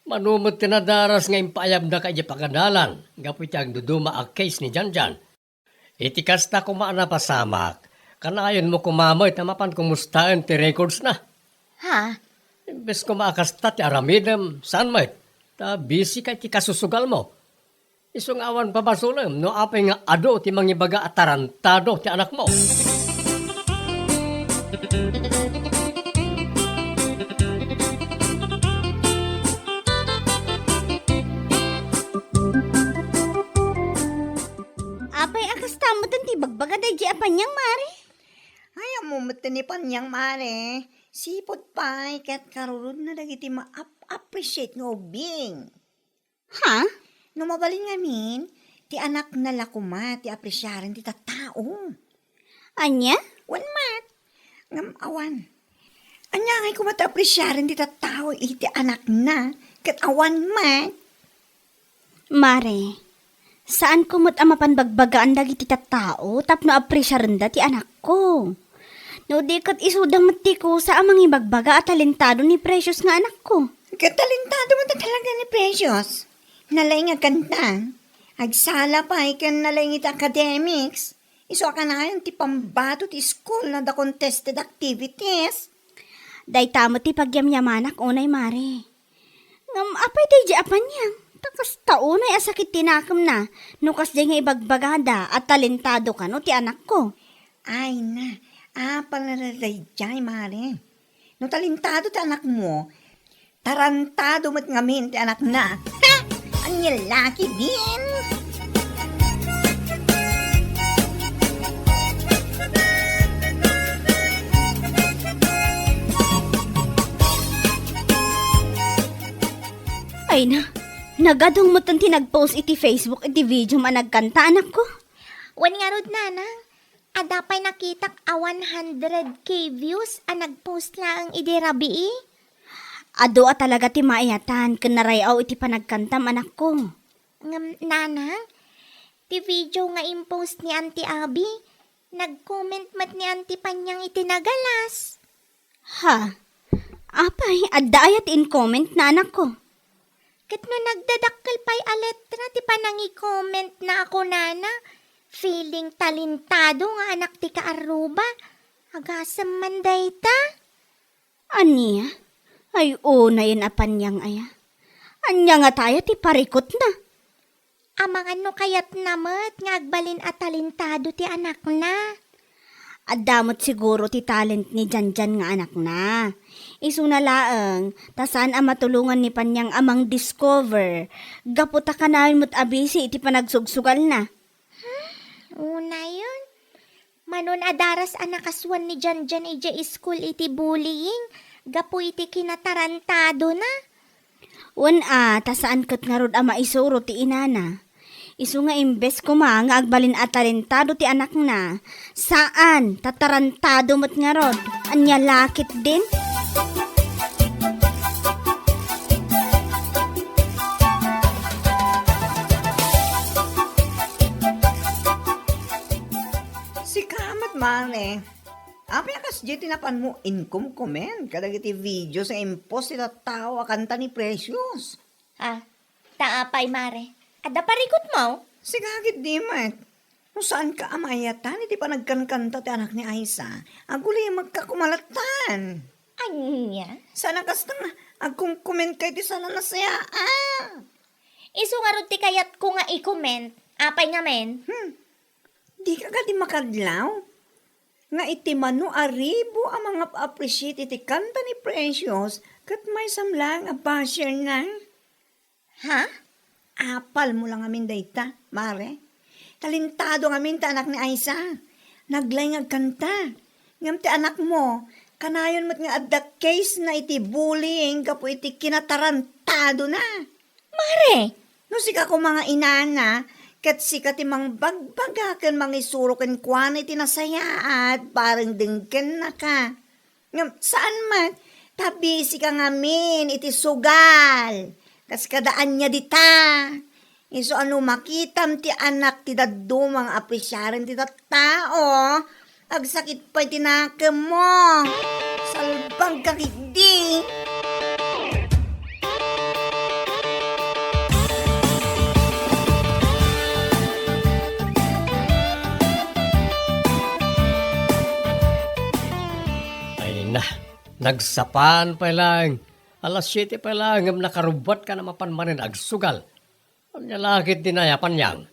Manumot tinadaras nga impayab na kaya pagadalan, gapu ang duduma ang case ni Janjan. Iti kasta kumaana pasamak, kanayon mo kumamay tamapan kumustaan ti records na. Ha? Imbes kumakasta ti aramidem, saan mo? Ta busy kay ti kasusugal mo. Isong awan pabasulem, no apay nga ado ti mangibaga at tarantado ti anak mo. Apay akas tamo ti bagbaga di apanyang mare. Ay, amumot ni Panyang, mare. Sipot pa'y kat karurod na dagiti ma-appreciate ng ubing. Ha? No mabalin nga min, ti anak na lakuma, ti appresyaran ti tatao. Anya? Wan mat. Ngam awan. Anya ngay kumata-appresyaran ti tatao, iti anak na, kat awan mat. Mare, saan kumot ang mapanbagbagaan dagiti tattao tapno apresyaranda ti anak ko? No di kat isudang mati ko sa amang ibagbaga at talentado ni Precious nga anak ko. Katalentado mo ta talaga ni Precious. Nalay nga kanta. Agsala pa, ikan nalay nga academics. Iso ka na yung ti pambato ti school na the contested activities. Day tamo ti pagyamyamanak unay mare. Ngam apay day di apanyang. Takas taon ay asakit tinakam na. Nukas di nga ibagbagada at talentado ka no ti anak ko. Ay na, palaladay dyan, mare. No talentado ti anak mo, tarantado mo't ngamin ti anak na. Ha! Ang laki din! Ay na, nagadong mo tanti nag-post iti Facebook iti video managkanta anak ko. Wan nga rod nanang, adapay nakitak a 100k views a nagpost lang idi rabii. Ado a talaga ti maayatan kanarayaw iti panagkantam anak ko. Nanang, ti video nga impost ni Auntie Abby, nag-comment mat ni Auntie Panyang itinagalas. Ha? Apay, adda ayat in comment na anak ko. Kat no nagdadakkel pa'y a letra, ti panangi-comment na ako nana. Feeling talentado nga anak ti kaaruba. Agasam man dayta. Aniya? Ay una yun apanyang aya. Anya nga tayo ti parikot na. Amang ano kayat namat nga agbalin at talentado ti anak na. Adamot siguro ti talent ni Janjan nga anak na. Isu na laeng, tasaan ang matulungan ni Panyang amang discover. Gaputa ka na mo't abisi iti panagsugsugal na. Una yun. Manon adaras anak aswan ni Janjan ija school iti bullying. Gapu iti kinatarantado na. Tasaan kat nga rod ama isuro ti inana. Isu nga imbes ko nga agbalin at talentado ti anak na. Saan? Tatarantado mo't nga rod. Anya lakit din? Si kamat mare. Apay akas di tinapan mo income comment kadag iti video sa impost ita tao a kanta ni Precious. Taapay mare. Ada parikot mo? Sigagit di mat. Kung saan ka amayatan, iti pa nagkankanta ti anak ni Aisa. Aguli magkakumalatan. Anya? Sana kasta nga, agkong-comment kayo ti sana nasaya. Isu nga rod ti kayat ko nga i-comment. Apay nga men. Di ka di makadlaw. Nga iti mano aribo ang mga appreciate iti kanta ni Precious kat may samlang a basher na. Ha? Apal mo lang amin dayta, mare. Talentado ngamin ta anak ni Aisa. Naglay nga kanta. Ngam ti anak mo, kanayon mo't nga adda case na iti bullying kapo iti kinatarantado na. Mare! No sika ko mga inana, kat sika ti mang bagbagakan mga isuro ken kwan iti nasayaat, parang dingken na ka. Ngam, saan man? Tabi sika ngamin iti sugal. Kas kadaan niya dita. Iso ano makitam ti anak ti dadumang apresyaran ti tao. Agsakit pa tinakam mo. Salbang kakigdi. Ay na, nagsapan pa lang. Alas 7 pa lang, ngam nakarubat ka na mapanmanin agsugal. Ang lakit din ay Panyang.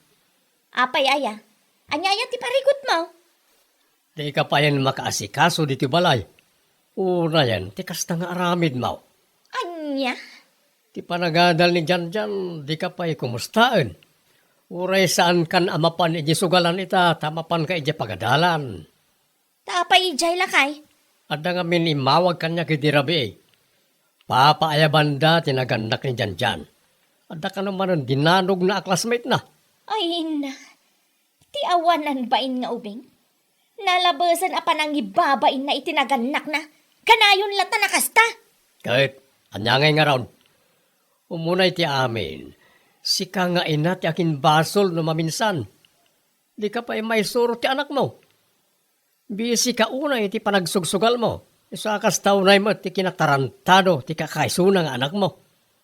Apay aya. Anya ti parikot mo? Di ka pa yan makaasikaso dito balay. Una yan, ti kasta nga aramid mo. Anya? Ti panagadal ni Janjan, di ka pa kumustaan. Uray saan kan amapan iji sugalan ita, tamapan ka iji pagadalan. Tapay ijay lakay. Ada nga minimawag kanya kitirabi Papa banda tinagandak ni Janjan. Ada ka naman ang dinanog na classmate na. Ay na. Ti awanan bain nga ubing. Nalabasan apa nang ibabain na itinaganak na. Kanayon lata na kasta. Kahit, anyangay nga raon. Umunay ti amin. Sika nga ina ti akin basol no maminsan. Di ka pa may suro ti anak mo. Bisi ka unay ti panagsugsugal mo. Isa kas taunay mo ti kinatarantado ti kakaisuna nga anak mo.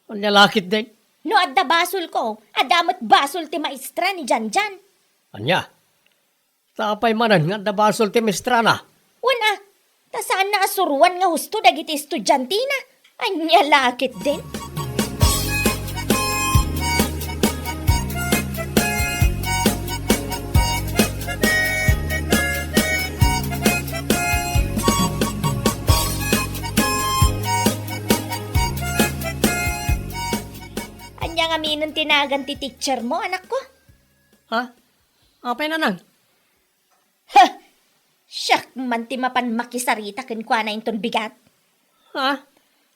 Anya lakit din. No adda basol ko, adamot basol ti maestra ni Janjan. Anya, tapay manan nga dabasol ti mistrana. Wana, ta saan na asuruan nga husto dagiti estudyante na? Anya lakit din. aminon tinagan ti teacher mo, anak ko. Ha? Apay na nang? Ha! Siyak man ti mapan makisarita ken kwa na inton bigat. Ha?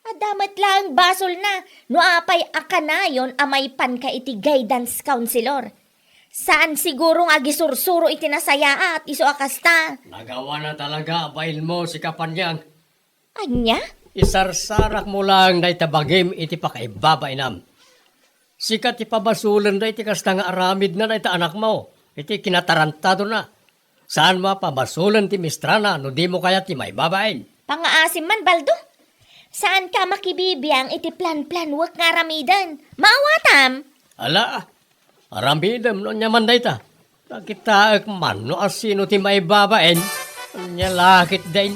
Adamat lang basol na, no apay akanayon amay pan ka iti guidance counselor. Saan siguro nga gisursuro iti nasaya at iso akasta. Nagawa na talaga, abayin mo si Kapanyang. Anya? Isarsarak mo lang na itabagim iti pakaibabainam. Sikat ipabasulan na iti kasta nga aramid na iti anak mo. Iti kinatarantado na. Saan mo pabasulan ti mistrana no di mo kaya ti may babain? Pangaasim man, Baldo. Saan ka makibibiyang iti plan-plan wak nga ramidan? Maawatam! Ala, aramidam no nyaman na ita. Nakita man no asino ti may babain. Anya lakit din.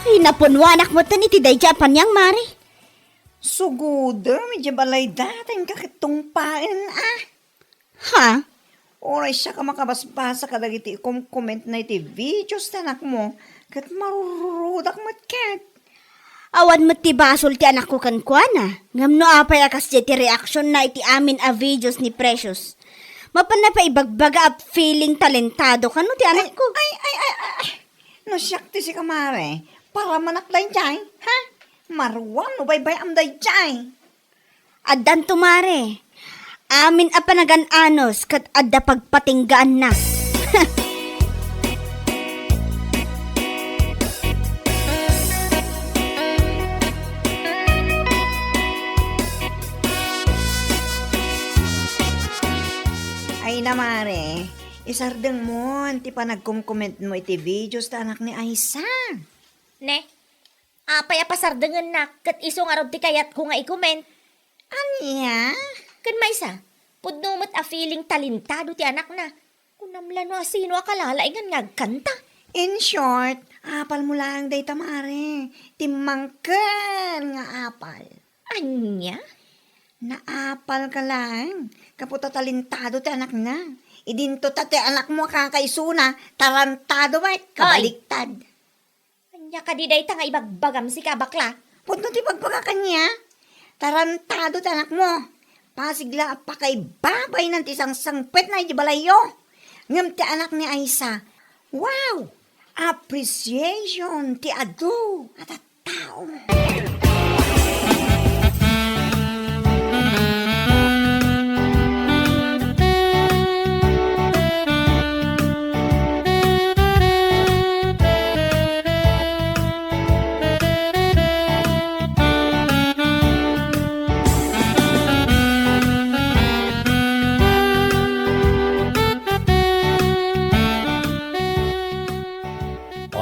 Ay, napunwanak mo tan iti dayja Panyang, Mari. Suguda, medyo balay dating kakitumpain Ha? Oray siya ka makabasbasa ka dagiti comment na iti videos tanak mo. Kat marurudak matkat. Awan mo ti basol ti anak ko kankwana. Ngam no apay akas ti reaction na iti amin a videos ni Precious. Mapan na pa ibagbaga at feeling talentado ka no ti anak ko. Ay. No siyakti si kamare. Para manaklay jay, ha? Marwan no baybay amday jay. Addan tumare. Amin a panagan-anos kat adda pagpatinggaan na. Ay namare, isardeng mo, ti pa nagkom-comment mo iti videos ta anak ni Aisa. Ne, apay apasardengan na kat iso nga rod ti kayat ko nga i-comment. Anya? Kan maysa, pudnumot a feeling talentado ti anak na. Kunamla no asino akalalaigan nga kanta. In short, apal mo lang day tamare. Timangkan nga apal. Anya? Naapal ka lang. Kaputa talentado ti anak na. Idinto ta ti anak mo kakaisuna. Tarantado ba? Kabaliktad. Anya ka di day ta nga ibagbagam si kabakla. Punto ti pagbaga kanya. Tarantado ti anak mo. Pasigla pa kay babay ng tisang sangpet na ibalayo. Ngam ti anak ni Aisa. Wow! Appreciation ti adu at at tao.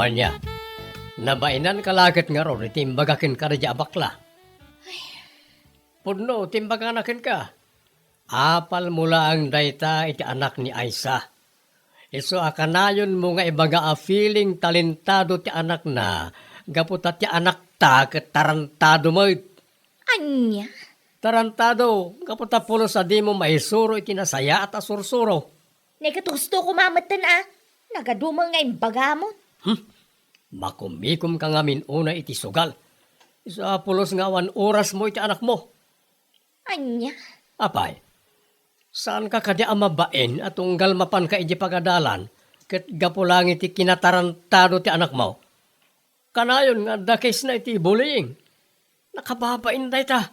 Anya, nabainan kalagat nga ron, itimbagakin ka rin bakla. Pudno, timbaganakin ka. Apal mula ang dayta iti anak ni Aisa. Iso akanayon mo nga ibaga a feeling talentado ti anak na, gaputa ti anak ta ket tarantado mo. Anya? Tarantado, kaputa pulo sa di mo maisuro iti nasaya at asursuro. Negatusto ko mamatan Nagadumang nga imbaga mo. Makumikom ka nga una iti sugal. Isa pulos nga 1 oras mo iti anak mo. Anya? Apay, saan ka kadi amabain at unggal mapan ka iti pagadalan ket gapulang iti kinatarantado ti anak mo? Kanayon nga dakes na iti bullying. Nakababain da ita.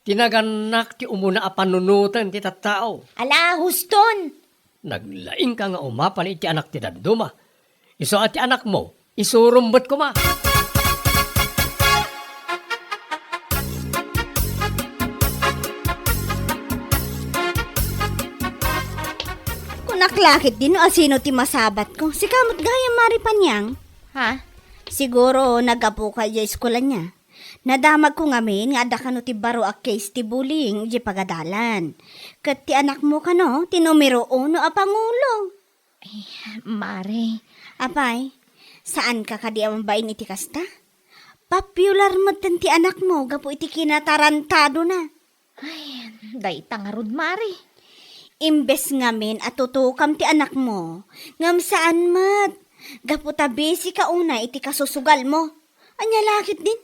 Tinaganak ti umuna a panunutan ti tattao. Ala, huston! Naglaing ka nga umapan iti anak ti daduma. Iso at ti anak mo, isurumbot ko ma. Kunaklakit din no asino ti masabat ko. Si kamot gaya Mari Panyang. Ha? Siguro nagapu ka di eskwela niya. Nadamag ko ngamin nga ada kano ti baro a case ti bullying di pagadalan. Kat ti anak mo kano, ti numero 1 a pangulo. Mare. Apay, saan ka kadi ambain iti kasta? Popular mo ti anak mo, gapu iti kinatarantado na. Day tangarod, Mare. Imbes ngamin at tutukam ti anak mo, ngam saan mat? Gaputa besi ka una iti kasusugal mo. Anya lakit din.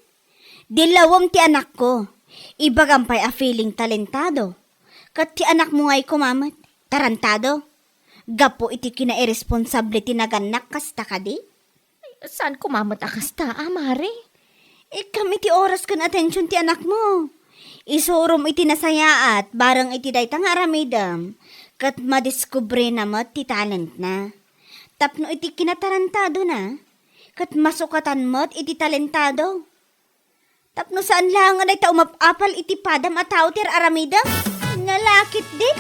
Dilawam ti anak ko. Ibagampay a feeling talentado. Kat ti anak mo ngay kumamat, tarantado. Gapo iti kina-irresponsable tinaganak kasta ka di. Saan kumamat akasta, amare? Kami ti oras kan atensyon ti anak mo. Isurom iti nasayaat, barang iti daytang aramidam, kat madiskubre na mo ti talent na. Tapno iti kinatarantado na, kat masukatan mo iti talentado. Tapno saan lang ay ta umapapal iti padam at tao tir aramidam, nalakit din.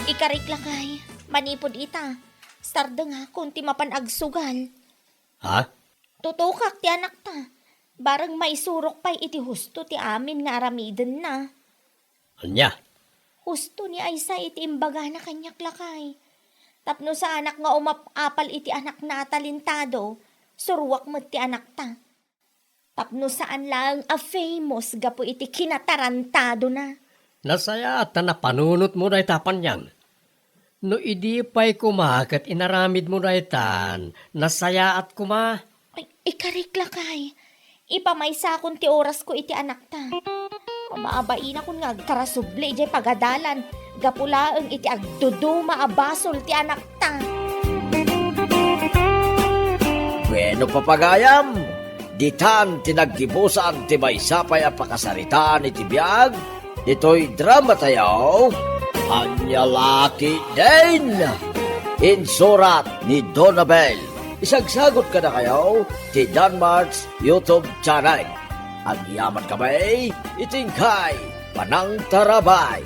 Ikariklakay, manipod ita. Sarda nga kunti mapanagsugal. Ha? Tutukak ti anak ta. Barang maisurok pa'y iti husto ti amin nga aramidan na. Anya? Husto ni Aysa iti imbaga na kanyak lakay. Tapno sa anak nga umapapal iti anak na talentado, surwak mo ti anak ta. Tapno saan lang a famous gapo iti kinatarantado na. Nasaya at napanunot mo na itapan yan. No idi pa'y kumakat inaramid mo na itan, nasaya at kuma. Ay, ikariklakay. Ipamaysa akong ti oras ko iti anak ta. Mamaabain akong nga karasuble iti pagadalan. Gapulaang iti agduduma abasol ti anak ta. Bueno papagayam, ditan tinaggibusan ti maysapay a pakasaritaan iti biyag, ito'y drama tayo, Anya Laki din! Insurat ni Donabel. Isagsagot ka na kayo ti Danmarks YouTube channel. Ang yaman kamay, itingkay, panang tarabay.